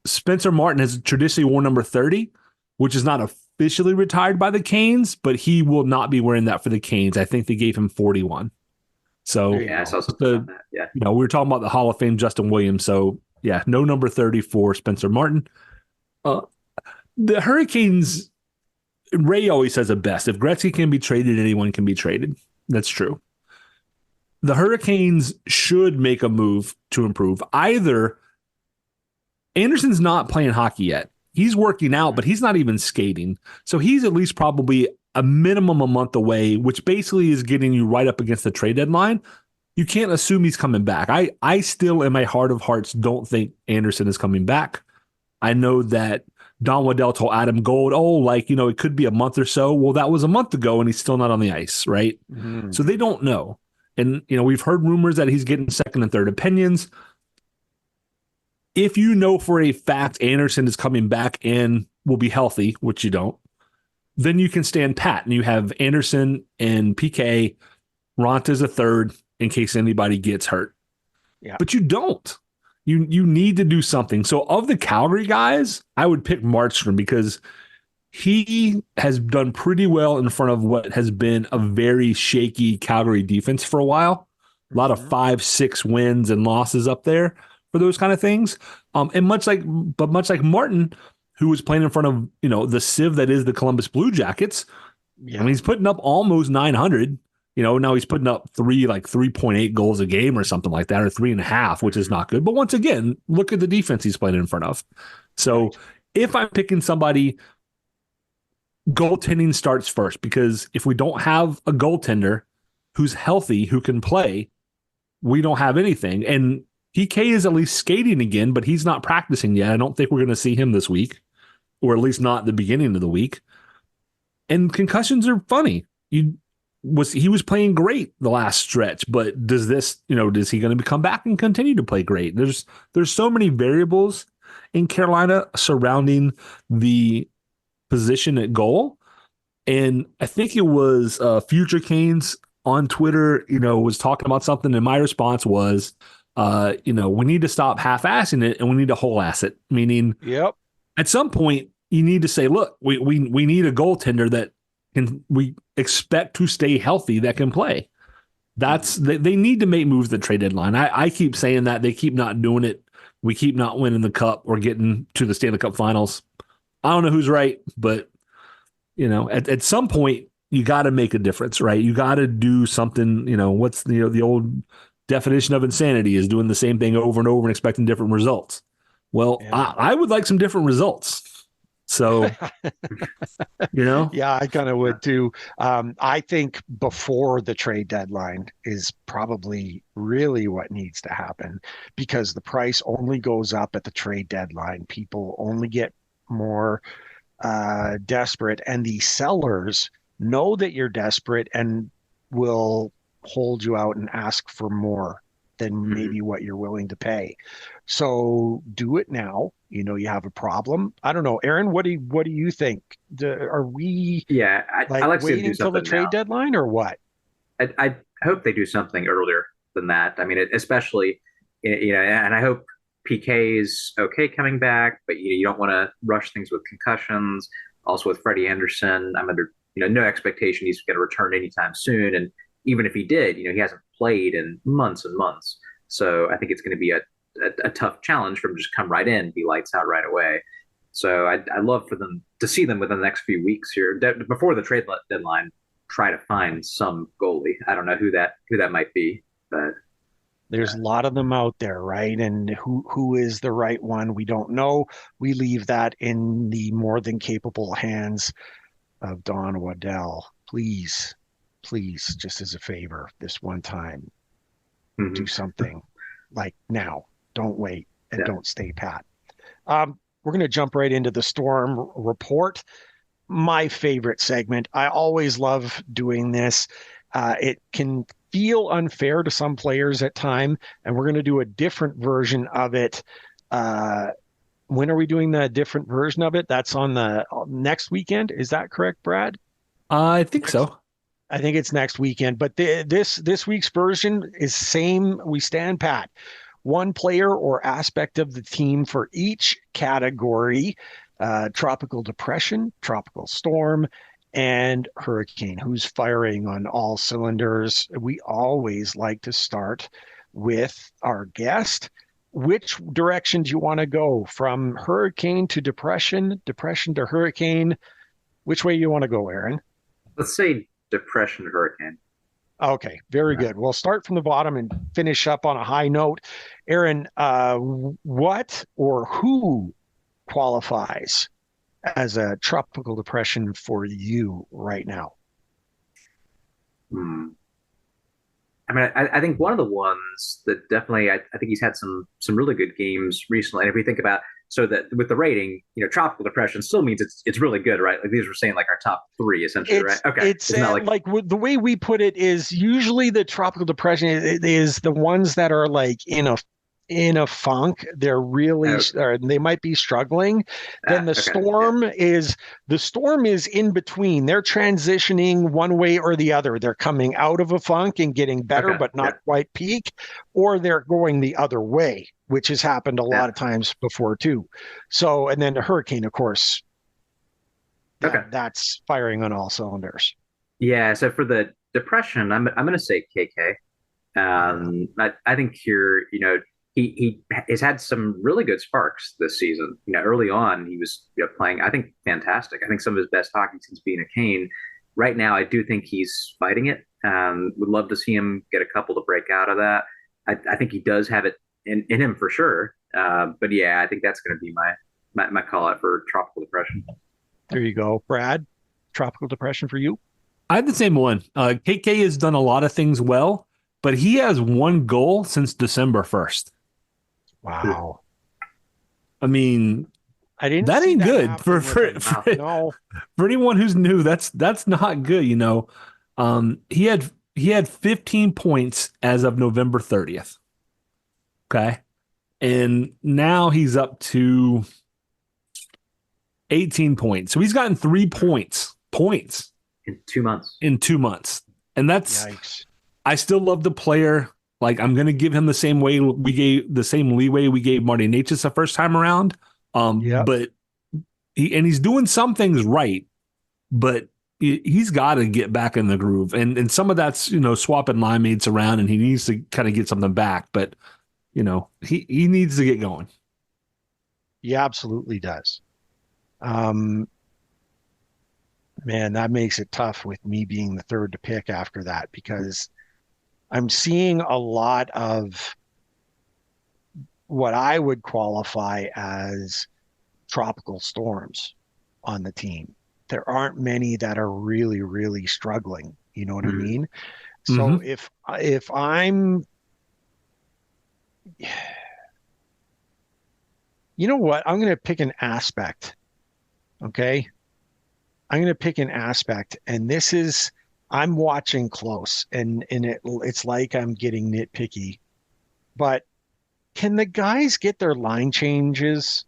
Speaker 2: Spencer Martin has traditionally worn number 30, which is not officially retired by the Canes, but he will not be wearing that for the Canes. I think they gave him 41. So
Speaker 4: yeah,
Speaker 2: we were talking about the Hall of Fame Justin Williams. So yeah, no number 30 for Spencer Martin. The Hurricanes, Ray always says it best. If Gretzky can be traded, anyone can be traded. That's true. The Hurricanes should make a move to improve. Either Anderson's not playing hockey yet. He's working out, but he's not even skating. So he's at least probably a minimum a month away, which basically is getting you right up against the trade deadline. You can't assume he's coming back. I still, in my heart of hearts, don't think Anderson is coming back. I know that Don Waddell told Adam Gold, it could be a month or so. Well, that was a month ago, and he's still not on the ice, right? So they don't know. And, we've heard rumors that he's getting second and third opinions. If you know for a fact Anderson is coming back and will be healthy, which you don't, then you can stand pat. And you have Anderson and PK, Ronta's a third, in case anybody gets hurt.
Speaker 3: Yeah.
Speaker 2: But you don't. You need to do something. So of the Calgary guys, I would pick Markstrom because he has done pretty well in front of what has been a very shaky Calgary defense for a while. A lot of 5-6 wins and losses up there for those kind of things. And much like Martin, who was playing in front of, the sieve that is the Columbus Blue Jackets.
Speaker 3: Yeah.
Speaker 2: I mean, he's putting up almost 900. Now he's putting up 3.8 goals a game or something like that, or 3.5, which is not good. But once again, look at the defense he's playing in front of. So if I'm picking somebody, goaltending starts first, because if we don't have a goaltender who's healthy, who can play, we don't have anything. And PK is at least skating again, but he's not practicing yet. I don't think we're going to see him this week, or at least not the beginning of the week. And concussions are funny. He was playing great the last stretch, but is he going to come back and continue to play great? There's so many variables in Carolina surrounding the position at goal. And I think it was Future Canes on Twitter, was talking about something, and my response was, we need to stop half-assing it and we need to whole-ass it. Meaning, at some point you need to say, look, we need a goaltender that we expect to stay healthy, that can play. They need to make moves at the trade deadline. I keep saying that. They keep not doing it. We keep not winning the cup or getting to the Stanley Cup Finals. I don't know who's right, but at some point you got to make a difference, right? You got to do something. What's the old definition of insanity is doing the same thing over and over and expecting different results. Well, yeah. I would like some different results. So,
Speaker 3: Yeah, I kind of would too. I think before the trade deadline is probably really what needs to happen, because the price only goes up at the trade deadline. People only get more desperate, and the sellers know that you're desperate and will hold you out and ask for more than maybe what you're willing to pay. So do it now. You have a problem. I don't know, Aaron. What do you think? Are we?
Speaker 4: Yeah, I like
Speaker 3: waiting until the trade deadline, or what?
Speaker 4: I hope they do something earlier than that. I mean, especially, and I hope PK is okay coming back, but you don't want to rush things with concussions. Also with Freddie Anderson, I'm under no expectation he's going to return anytime soon. And even if he did, he hasn't played in months and months. So I think it's going to be a tough challenge for him to just come right in, be lights out right away. So I'd love for them to see them within the next few weeks here, before the trade deadline, try to find some goalie. I don't know who that might be, but
Speaker 3: there's a lot of them out there, right? And who is the right one? We don't know. We leave that in the more than capable hands of Don Waddell. Please, just as a favor, this one time, do something like now. Don't wait, and don't stay pat. We're going to jump right into the Storm report. My favorite segment. I always love doing this. It can feel unfair to some players at time, and we're going to do a different version of it. When are we doing the different version of it? That's on the next weekend. Is that correct, Brad?
Speaker 2: I think so.
Speaker 3: I think it's next weekend, but this week's version is same. We stand pat. One player or aspect of the team for each category: tropical depression, tropical storm, and hurricane. Who's firing on all cylinders? We always like to start with our guest. Which direction do you want to go? From hurricane to depression, depression to hurricane? Which way you want to go, Aaron?
Speaker 4: Let's say depression to hurricane.
Speaker 3: Okay, very good. We'll start from the bottom and finish up on a high note. Aaron, what or who qualifies as a tropical depression for you right now?
Speaker 4: I mean, I think one of the ones that definitely, I think he's had some really good games recently. And if we think about, so that with the rating, tropical depression still means it's really good, right? Like these were saying like our top three essentially, right? Okay.
Speaker 3: It's not like the way we put it is usually the tropical depression is the ones that are like in in a funk, they're really, or they might be struggling, then the storm is in between. They're transitioning one way or the other. They're coming out of a funk and getting better, but not quite peak, or they're going the other way, which has happened a lot of times before too. So, and then the hurricane, of course, that's firing on all cylinders.
Speaker 4: Yeah. So for the depression, I'm going to say KK. I think here, he has had some really good sparks this season. Early on, he was playing, I think, fantastic. I think some of his best hockey since being a Cane. Right now, I do think he's fighting it. Would love to see him get a couple to break out of that. I think he does have it in him for sure. But yeah, I think that's going to be my call out for tropical depression.
Speaker 3: There you go, Brad. Tropical depression for you?
Speaker 2: I had the same one. KK has done a lot of things well, but he has one goal since December 1st.
Speaker 3: Wow.
Speaker 2: I mean, that ain't good for anyone who's new. That's not good, He had 15 points as of November 30th. Okay. And now he's up to 18 points. So he's gotten 3 points
Speaker 4: in 2 months.
Speaker 2: And that's
Speaker 3: Yikes.
Speaker 2: I still love the player. Like, I'm going to give him the same leeway we gave Marty Necas the first time around. But he's doing some things right, but he's got to get back in the groove. And some of that's, swapping line mates around, and he needs to kind of get something back. But, he needs to get going.
Speaker 3: He absolutely does. Man, that makes it tough with me being the third to pick after that, because I'm seeing a lot of what I would qualify as tropical storms on the team. There aren't many that are really, really struggling. You know what I mean? So if I'm, you know what? I'm going to pick an aspect. Okay. I'm going to pick an aspect, and this is, I'm watching close, and it's like I'm getting nitpicky, but can the guys get their line changes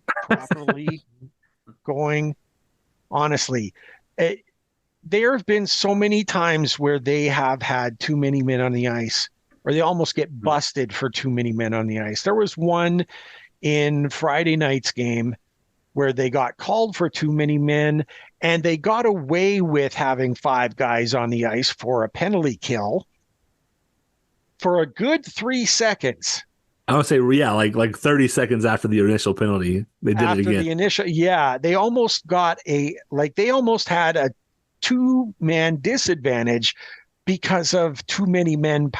Speaker 3: properly going? Honestly, there have been so many times where they have had too many men on the ice, or they almost get busted for too many men on the ice. There was one in Friday night's game where they got called for too many men, and they got away with having 5 guys on the ice for a penalty kill for a good 3 seconds.
Speaker 2: I would say, like 30 seconds after the initial penalty, they did it again.
Speaker 3: They almost had a 2-man disadvantage because of too many men,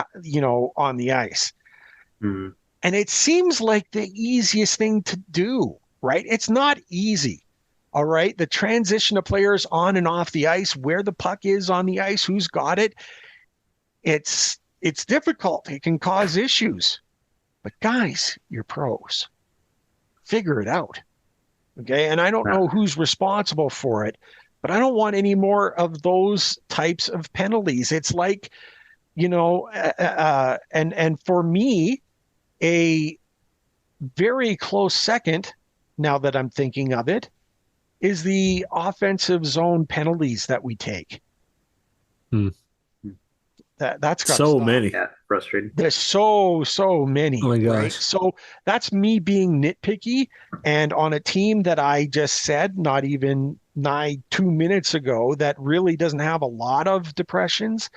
Speaker 3: on the ice. And it seems like the easiest thing to do. Right? It's not easy. All right. The transition of players on and off the ice, where the puck is on the ice, who's got it. It's difficult. It can cause issues. But guys, you're pros. Figure it out. Okay. And I don't know who's responsible for it, but I don't want any more of those types of penalties. It's like, and for me, a very close second, now that I'm thinking of it, is the offensive zone penalties that we take. That's got
Speaker 2: so many.
Speaker 4: Yeah, frustrating.
Speaker 3: There's so many.
Speaker 2: Oh my gosh.
Speaker 3: Right? So that's me being nitpicky, and on a team that I just said not even 2 minutes ago that really doesn't have a lot of depressions.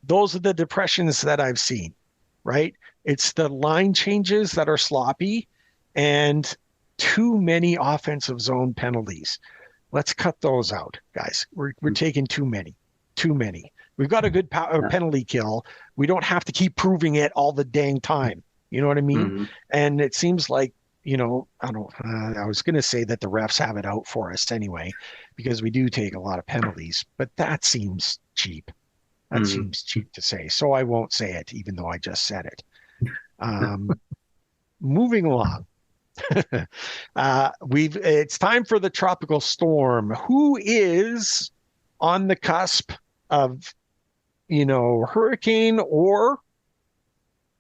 Speaker 3: Those are the depressions that I've seen. Right? It's the line changes that are sloppy, and too many offensive zone penalties. Let's cut those out, guys. We're taking too many. We've got a good penalty kill. We don't have to keep proving it all the dang time. You know what I mean? And it seems like, I was going to say that the refs have it out for us anyway, because we do take a lot of penalties, but that seems cheap. That seems cheap to say. So I won't say it, even though I just said it. Moving along. It's time for the tropical storm. Who is on the cusp of, hurricane or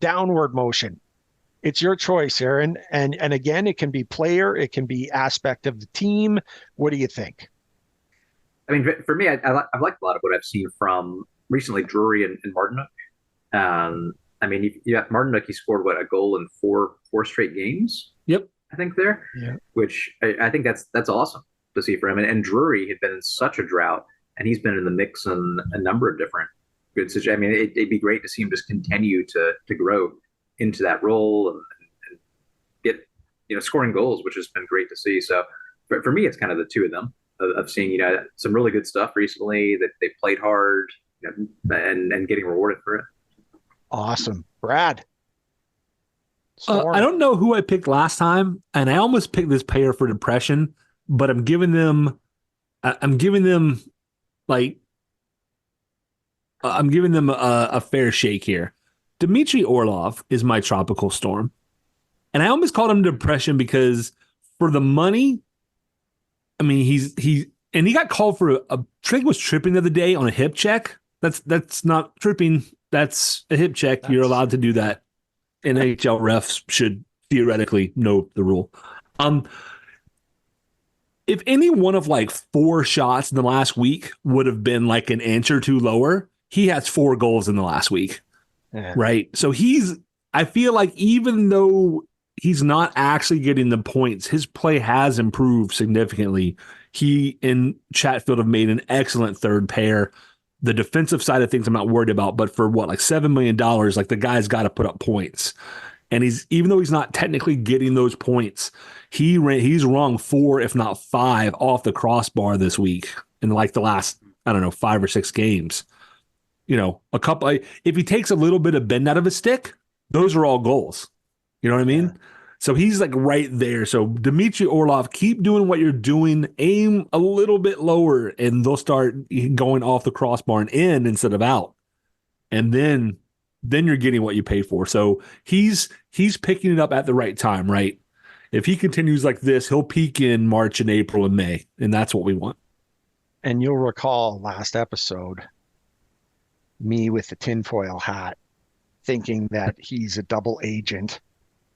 Speaker 3: downward motion? It's your choice, Aaron. And again, it can be player, it can be aspect of the team. What do you think?
Speaker 4: I mean, for me, I've liked a lot of what I've seen from recently Drury and Martinook. I mean, you got Martinook. He scored a goal in four straight games.
Speaker 2: Yep.
Speaker 4: I think there,
Speaker 3: Yeah.
Speaker 4: which I think that's awesome to see for him. And Drury had been in such a drought, and he's been in the mix in a number of different good situations. I mean, it'd be great to see him just continue to grow into that role and get scoring goals, which has been great to see. So for me, it's kind of the two of them of seeing some really good stuff recently that they played hard and getting rewarded for it.
Speaker 3: Awesome. Brad.
Speaker 2: I don't know who I picked last time, and I almost picked this pair for depression, but I'm giving them a fair shake here. Dmitry Orlov is my tropical storm. And I almost called him depression because for the money, I mean, he got called for I think was tripping the other day on a hip check. That's not tripping. That's a hip check. You're allowed to do that. NHL refs should theoretically know the rule. If any one of 4 shots in the last week would have been an inch or two lower, he has 4 goals in the last week.
Speaker 3: Yeah.
Speaker 2: Right. So I feel like even though he's not actually getting the points, his play has improved significantly. He and Chatfield have made an excellent third pair. The defensive side of things I'm not worried about, but for $7 million, the guy's got to put up points. And even though he's not technically getting those points, he's rung 4, if not 5, off the crossbar this week in the last, 5 or 6 games. A couple. If he takes a little bit of bend out of his stick, those are all goals. You know what I mean? Yeah. So he's right there. So Dmitry Orlov, keep doing what you're doing. Aim a little bit lower, and they'll start going off the crossbar and in instead of out. And then you're getting what you pay for. So he's picking it up at the right time, right? If he continues like this, he'll peak in March and April and May, and that's what we want.
Speaker 3: And you'll recall last episode, me with the tinfoil hat, thinking that he's a double agent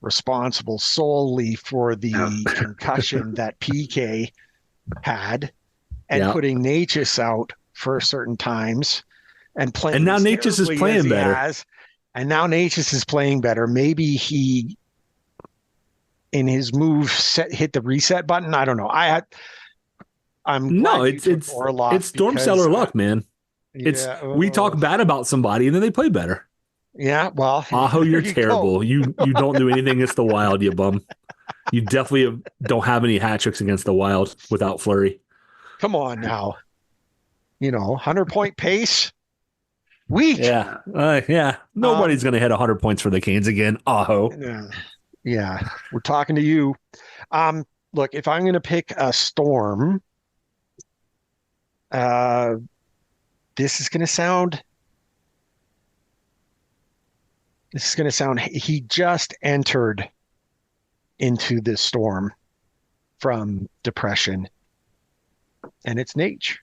Speaker 3: responsible solely for the concussion that PK had and putting Necas out for certain times and playing.
Speaker 2: And now Necas is playing better.
Speaker 3: And now Necas is playing better. Maybe he, in his move, hit the reset button. I don't know.
Speaker 2: It's storm cellar luck, man. We talk bad about somebody and then they play better.
Speaker 3: Yeah, well,
Speaker 2: Aho, you're terrible. You don't do anything against the Wild, you bum. You definitely don't have any hat tricks against the Wild without Fleury.
Speaker 3: Come on now. 100-point pace. Weak.
Speaker 2: Yeah. Nobody's going to hit 100 points for the Canes again. Aho.
Speaker 3: Yeah. We're talking to you. Look, if I'm going to pick a storm, this is going to sound, he just entered into this storm from depression, and it's Nate.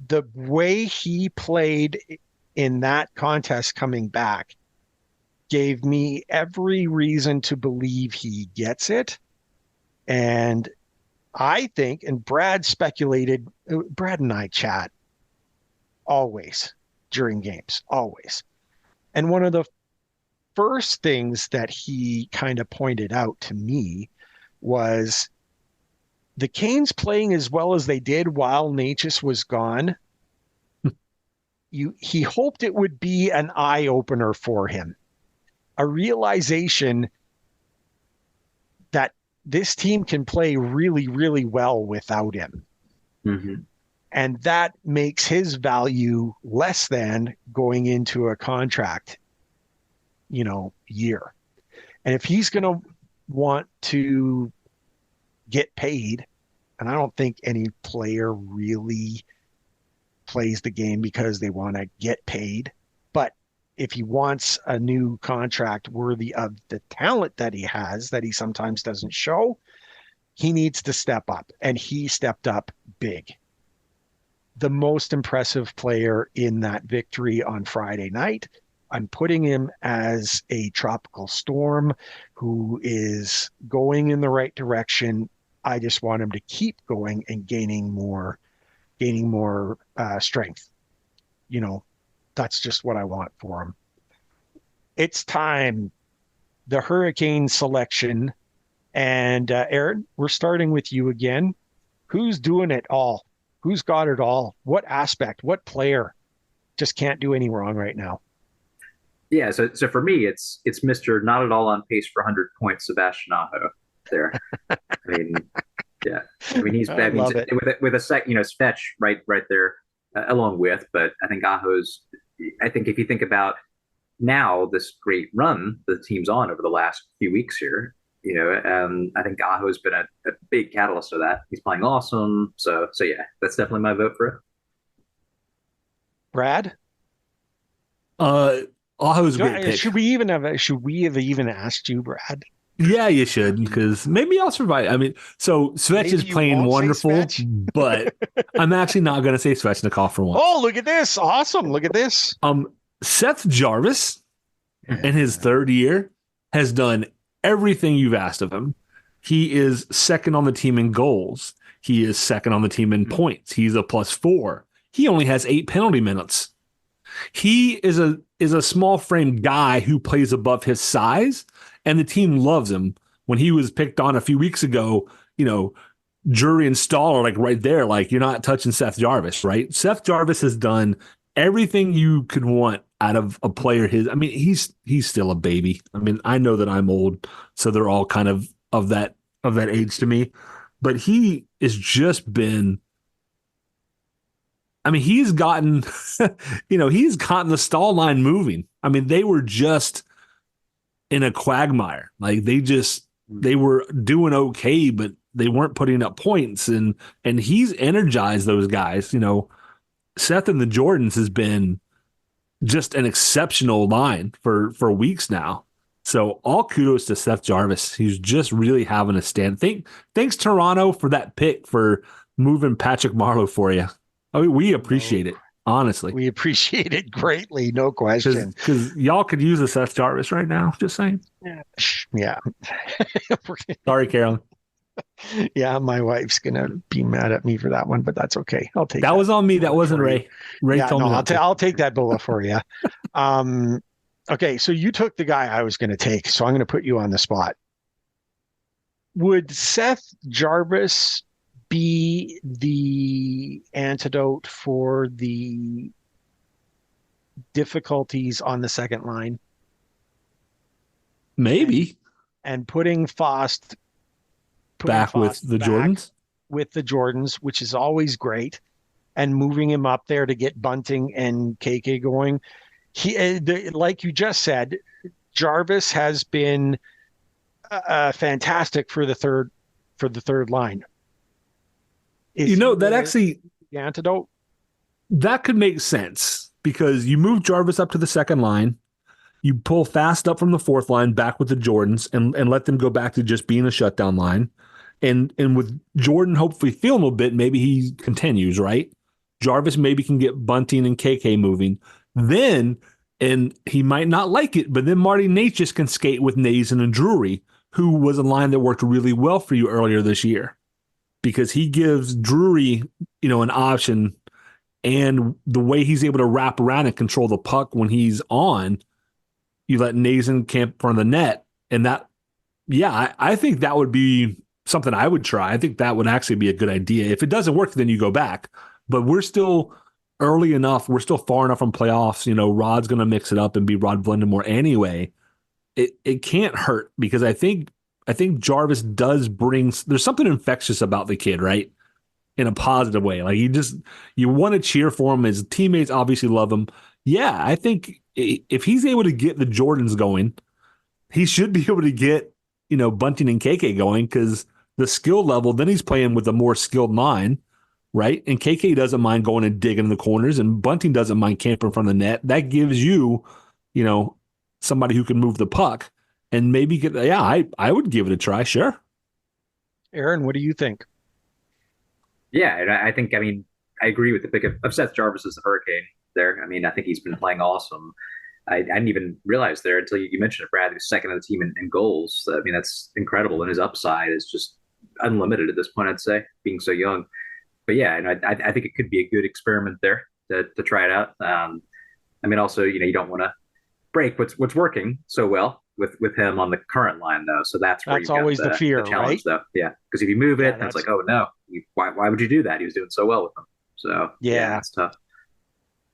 Speaker 3: The way he played in that contest coming back gave me every reason to believe he gets it. And I think, and Brad speculated, Brad and I chat always during games, always. And one of the first things that he kind of pointed out to me was the Canes playing as well as they did while Necas was gone. He hoped it would be an eye-opener for him, a realization that this team can play really, really well without him.
Speaker 4: Mm-hmm.
Speaker 3: And that makes his value less than going into a contract, year. And if he's going to want to get paid, and I don't think any player really plays the game because they want to get paid, but if he wants a new contract worthy of the talent that he has, that he sometimes doesn't show, he needs to step up, and he stepped up big. The most impressive player in that victory on Friday night, I'm putting him as a tropical storm who is going in the right direction. I just want him to keep going and gaining more strength. That's just what I want for him. It's time. The hurricane selection. And Aaron, we're starting with you again. Who's doing it all? Who's got it all? What aspect? What player just can't do any wrong right now?
Speaker 4: Yeah, so for me, it's Mr. Not at all on pace for 100 points, Sebastian Aho there. I mean, yeah, I mean with a sec, Svetch right there along with, but I think I think if you think about now this great run the team's on over the last few weeks here, I think Aho's been a big catalyst of that. He's playing awesome, so yeah, that's definitely my vote for it.
Speaker 3: Brad?
Speaker 2: Aho's a great pick.
Speaker 3: Should we have even asked you, Brad?
Speaker 2: Yeah, you should, because maybe I'll survive. I mean, so Svetch is playing wonderful, but I'm actually not going to say Svechnikov for once.
Speaker 3: Oh, look at this. Awesome. Look at this.
Speaker 2: Seth Jarvis in his third year has done everything you've asked of him. He is second on the team in goals. He is second on the team in points. He's a +4. He only has 8 penalty minutes. He is a small frame guy who plays above his size, and the team loves him. When he was picked on a few weeks ago, Jury and Stahl are like right there, like you're not touching Seth Jarvis, right? Seth Jarvis has done everything you could want out of a player he's still a baby. I mean, I know that I'm old, so they're all kind of that age to me, but he has just been, he's gotten he's gotten the Stahl line moving. I mean, they were just in a quagmire. Like they were doing okay, but they weren't putting up points, and he's energized those guys. Seth and the Jordans has been just an exceptional line for weeks now. So all kudos to Seth Jarvis. He's just really having a stand. Thanks Toronto for that pick for moving Patrick Marleau for you. I mean, we appreciate it, honestly.
Speaker 3: We appreciate it greatly, no question.
Speaker 2: Because y'all could use a Seth Jarvis right now, just saying.
Speaker 3: Yeah.
Speaker 2: Sorry, Carolyn.
Speaker 3: Yeah, my wife's going to be mad at me for that one, but that's okay. I'll take that.
Speaker 2: That was on me. That wasn't Ray. Ray told me
Speaker 3: I'll take that bullet for you. Okay, so you took the guy I was going to take, so I'm going to put you on the spot. Would Seth Jarvis be the antidote for the difficulties on the second line?
Speaker 2: Maybe.
Speaker 3: And putting Faust
Speaker 2: back with the Jordans?
Speaker 3: With the Jordans, which is always great, and moving him up there to get Bunting and KK going. Like you just said, Jarvis has been fantastic for the third line.
Speaker 2: That actually
Speaker 3: the antidote?
Speaker 2: That could make sense because you move Jarvis up to the second line, you pull Fast up from the fourth line back with the Jordans and let them go back to just being a shutdown line. And with Jordan hopefully feeling a little bit, maybe he continues, right? Jarvis maybe can get Bunting and KK moving. Then, and he might not like it, but then Marty Necas can skate with Nazen and Drury, who was a line that worked really well for you earlier this year. Because he gives Drury, an option, and the way he's able to wrap around and control the puck when he's on, you let Nazen camp in front of the net, and that, I think that would be something I would try. I think that would actually be a good idea. If it doesn't work, then you go back. But we're still early enough. We're still far enough from playoffs. Rod's going to mix it up and be Rod Blendemore anyway. It can't hurt because I think Jarvis does bring. There's something infectious about the kid, right? In a positive way. Like you want to cheer for him. His teammates obviously love him. Yeah, I think if he's able to get the Jordans going, he should be able to get Bunting and KK going because the skill level. Then he's playing with a more skilled line, right? And KK doesn't mind going and digging in the corners, and Bunting doesn't mind camping from the net. That gives you, somebody who can move the puck. And maybe I would give it a try, sure.
Speaker 3: Aaron, what do you think?
Speaker 4: Yeah, I think, I agree with the pick of Seth Jarvis as the Hurricane there. I think he's been playing awesome. I didn't even realize there until you mentioned it, Brad, who's second on the team in goals. I mean, that's incredible. And his upside is just unlimited at this point, I'd say, being so young. But yeah, and I think it could be a good experiment there to try it out. I mean, also, you don't want to break what's working so well with him on the current line, though. So that's where
Speaker 3: That's always the fear,
Speaker 4: the challenge,
Speaker 3: right?
Speaker 4: though. Yeah, because if you move it,
Speaker 3: Yeah,
Speaker 4: it's like, oh no, why would you do that? He was doing so well with them. So
Speaker 3: yeah.
Speaker 4: it's tough.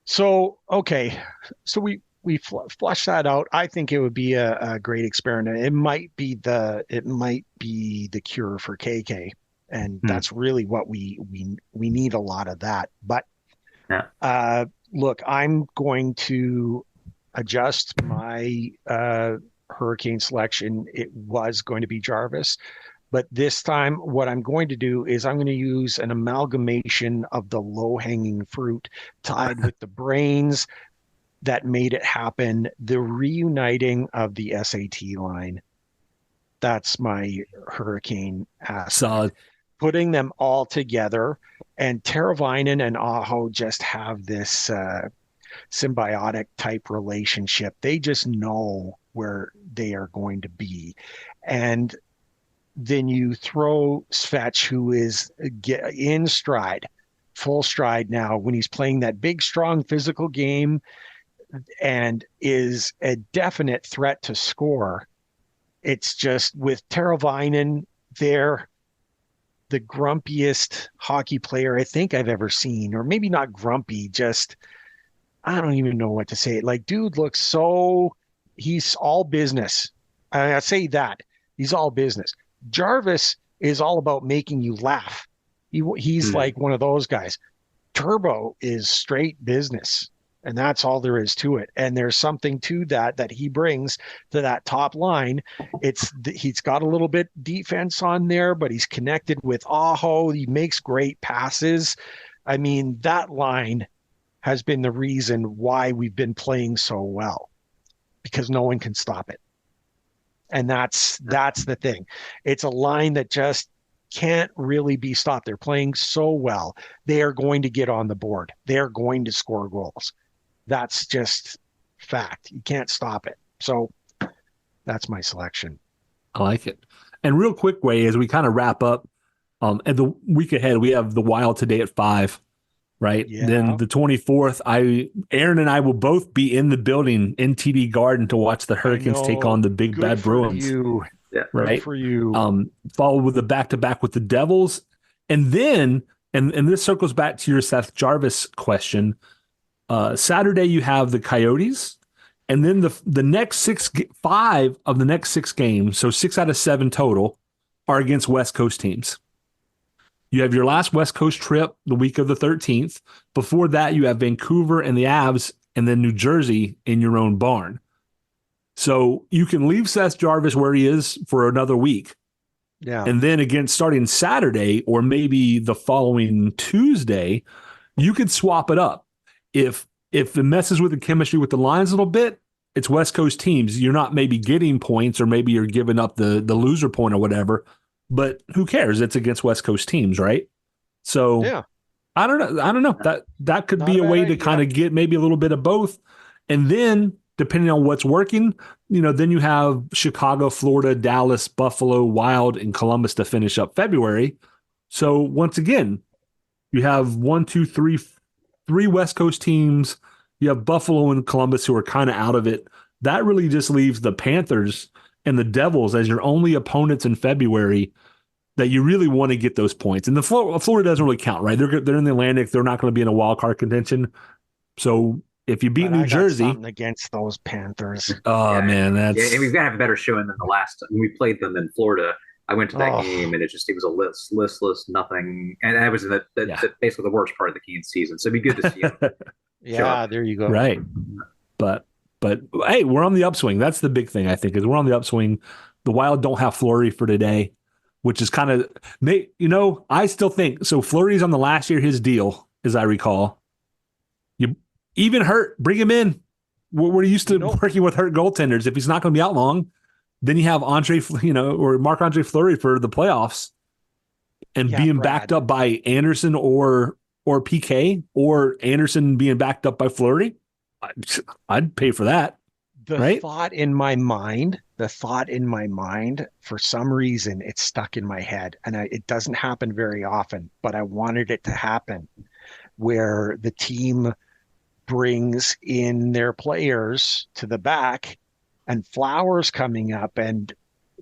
Speaker 3: So, okay. So we flush that out. I think it would be a great experiment. It might be the cure for KK, and that's really what we need, a lot of that. But
Speaker 4: Yeah.
Speaker 3: look, I'm going to adjust my hurricane selection. It was going to be Jarvis, but this time what I'm going to do is I'm going to use an amalgamation of the low-hanging fruit tied with the brains that made it happen, the reuniting of the SAT line. That's my hurricane aspect.
Speaker 2: Solid.
Speaker 3: Putting them all together, and Teravainen and Aho just have this symbiotic type relationship. They just know where they are going to be. And then you throw Svetch, who is in stride, full stride now, when he's playing that big, strong physical game and is a definite threat to score. It's just with Teravainen there, the grumpiest hockey player I think I've ever seen, or maybe not grumpy, just I don't even know what to say. Like, dude looks he's all business. I say that. He's all business. Jarvis is all about making you laugh. He's like one of those guys. Turbo is straight business, and that's all there is to it. And there's something to that he brings to that top line. He's got a little bit defense on there, but he's connected with Aho. He makes great passes. I mean, that line has been the reason why we've been playing so well, because no one can stop it. And that's the thing. It's a line that just can't really be stopped. They're playing so well. They are going to get on the board. They're going to score goals. That's just fact. You can't stop it. So that's my selection.
Speaker 2: I like it. And real quick way, as we kind of wrap up, at the week ahead, we have the Wild today at 5. Right.
Speaker 3: Yeah.
Speaker 2: Then the 24th, Aaron and I will both be in the building in TD Garden to watch the Hurricanes take on the big bad Bruins.
Speaker 3: You.
Speaker 4: Yeah.
Speaker 2: Right.
Speaker 3: Good for you.
Speaker 2: Followed with the back-to-back with the Devils. And then, and this circles back to your Seth Jarvis question, Saturday you have the Coyotes. And then the next 5 of the next 6 games, so 6 out of 7 total, are against West Coast teams. You have your last West Coast trip the week of the 13th. Before that, you have Vancouver and the Avs, and then New Jersey in your own barn. So you can leave Seth Jarvis where he is for another week.
Speaker 3: Yeah.
Speaker 2: And then again, starting Saturday or maybe the following Tuesday, you could swap it up. If it messes with the chemistry with the lines a little bit, it's West Coast teams. You're not maybe getting points, or maybe you're giving up the loser point or whatever. But who cares? It's against West Coast teams, right? So
Speaker 3: yeah.
Speaker 2: I don't know. That could be a way to kind of get maybe a little bit of both. And then depending on what's working, then you have Chicago, Florida, Dallas, Buffalo, Wild, and Columbus to finish up February. So once again, you have 3 West Coast teams. You have Buffalo and Columbus who are kind of out of it. That really just leaves the Panthers and the Devils as your only opponents in February that you really want to get those points. And the Florida doesn't really count, right? They're in the Atlantic. They're not going to be in a wild card contention. So if you beat New Jersey,
Speaker 3: something against those Panthers.
Speaker 2: Oh man,
Speaker 4: and we've got to have a better showing than the last time we played them in Florida. I went to that game and it was a listless nothing, and that was basically the worst part of the Canes season. So it'd be good to see them.
Speaker 3: Yeah, there you go.
Speaker 2: Right, but hey, we're on the upswing. That's the big thing, I think, is we're on the upswing. The Wild don't have Fleury for today, which is kind of, I still think, so Fleury's on the last year of his deal, as I recall. You even hurt, bring him in. We're used to working with hurt goaltenders. If he's not going to be out long, then you have or Marc-Andre Fleury for the playoffs, and being backed up by Anderson or PK, or Anderson being backed up by Fleury. I'd pay for that. right?
Speaker 3: The thought in my mind, for some reason, it's stuck in my head, and it doesn't happen very often, but I wanted it to happen, where the team brings in their players to the back, and Flowers coming up, and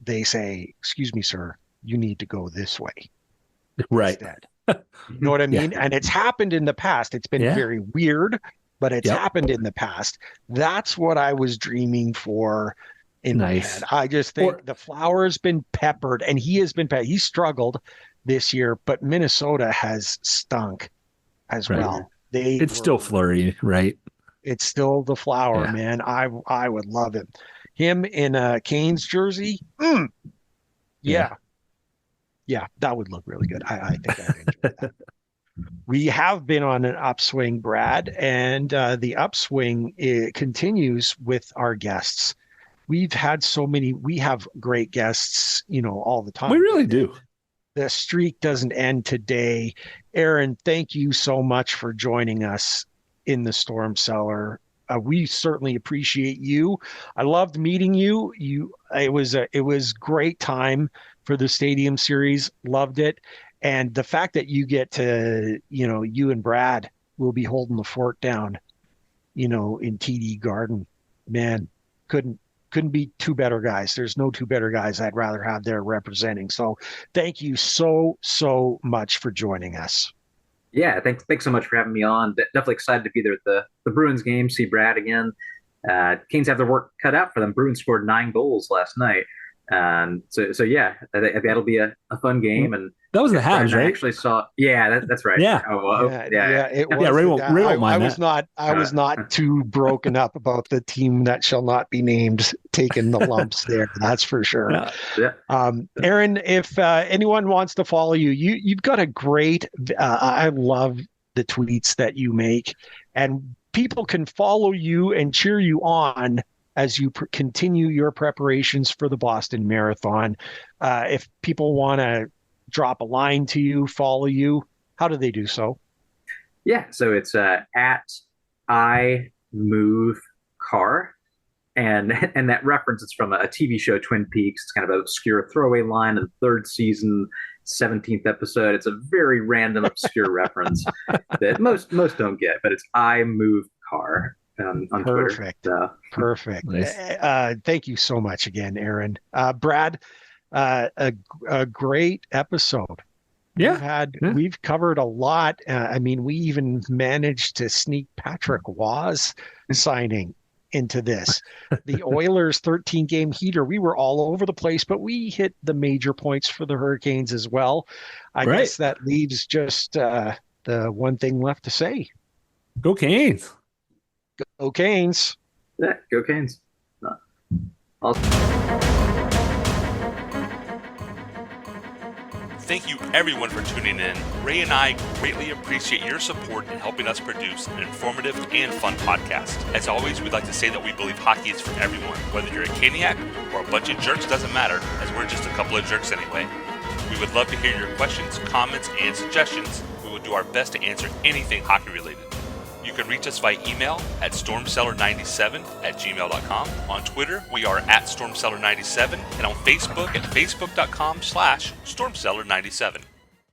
Speaker 3: they say, "Excuse me, sir, you need to go this way."
Speaker 2: Right.
Speaker 3: Instead. You know what I mean?
Speaker 2: Yeah.
Speaker 3: And it's happened in the past. It's been very weird, but it's happened in the past. That's what I was dreaming for in my head. I just think the Flower's been peppered, and he has been he struggled this year, but Minnesota has stunk as well.
Speaker 2: It's still Fleury, right?
Speaker 3: It's still the Flower, man. I would love it. Him in a Canes jersey. Yeah, that would look really good. I think I'd enjoy that. We have been on an upswing, Brad, and the upswing continues with our guests. We have great guests, all the time.
Speaker 2: We really do.
Speaker 3: The streak doesn't end today. Aaron, thank you so much for joining us in the Storm Cellar. We certainly appreciate you. I loved meeting you. It was great time for the Stadium Series. Loved it. And the fact that you get to, you and Brad will be holding the fort down, in TD Garden, man, couldn't be two better guys. There's no two better guys I'd rather have there representing. So thank you so much for joining us.
Speaker 4: Yeah, thanks so much for having me on. Definitely excited to be there at the Bruins game, see Brad again. Canes have their work cut out for them. Bruins scored 9 goals last night. So yeah, that'll be a fun game. And
Speaker 2: that was the Habs, right?
Speaker 4: I actually saw. Yeah, that's right.
Speaker 2: Yeah.
Speaker 3: It was.
Speaker 2: Yeah, Ray won't mind
Speaker 3: I was not too broken up about the team that shall not be named taking the lumps there. That's for sure.
Speaker 4: Yeah.
Speaker 3: Aaron, if anyone wants to follow you, you've got a great. I love the tweets that you make, and people can follow you and cheer you on as you continue your preparations for the Boston Marathon. If people want to drop a line to you, follow you, how do they do so?
Speaker 4: Yeah, so it's at I Move Car, and that reference is from a TV show, Twin Peaks. It's kind of an obscure throwaway line in the 3rd season, 17th episode. It's a very random, obscure reference that most don't get, but it's I Move Car. On
Speaker 3: Perfect.
Speaker 4: Twitter.
Speaker 3: Perfect.
Speaker 2: Nice.
Speaker 3: Thank you so much again, Aaron. Brad, a great episode.
Speaker 2: Yeah.
Speaker 3: We've covered a lot. We even managed to sneak Patrick Waugh's signing into this. The Oilers 13-game heater. We were all over the place, but we hit the major points for the Hurricanes as well. I guess that leaves just the one thing left to say.
Speaker 2: Go Canes.
Speaker 3: Go Canes.
Speaker 4: Yeah, go Canes.
Speaker 5: Thank you everyone for tuning in. Ray and I greatly appreciate your support in helping us produce an informative and fun podcast. As always, we'd like to say that we believe hockey is for everyone. Whether you're a Caniac or a bunch of jerks, doesn't matter, as we're just a couple of jerks anyway. We would love to hear your questions, comments, and suggestions. We will do our best to answer anything hockey related. You can reach us via email at stormcellar97@gmail.com. On Twitter, we are at stormcellar97, and on Facebook at facebook.com/stormcellar97.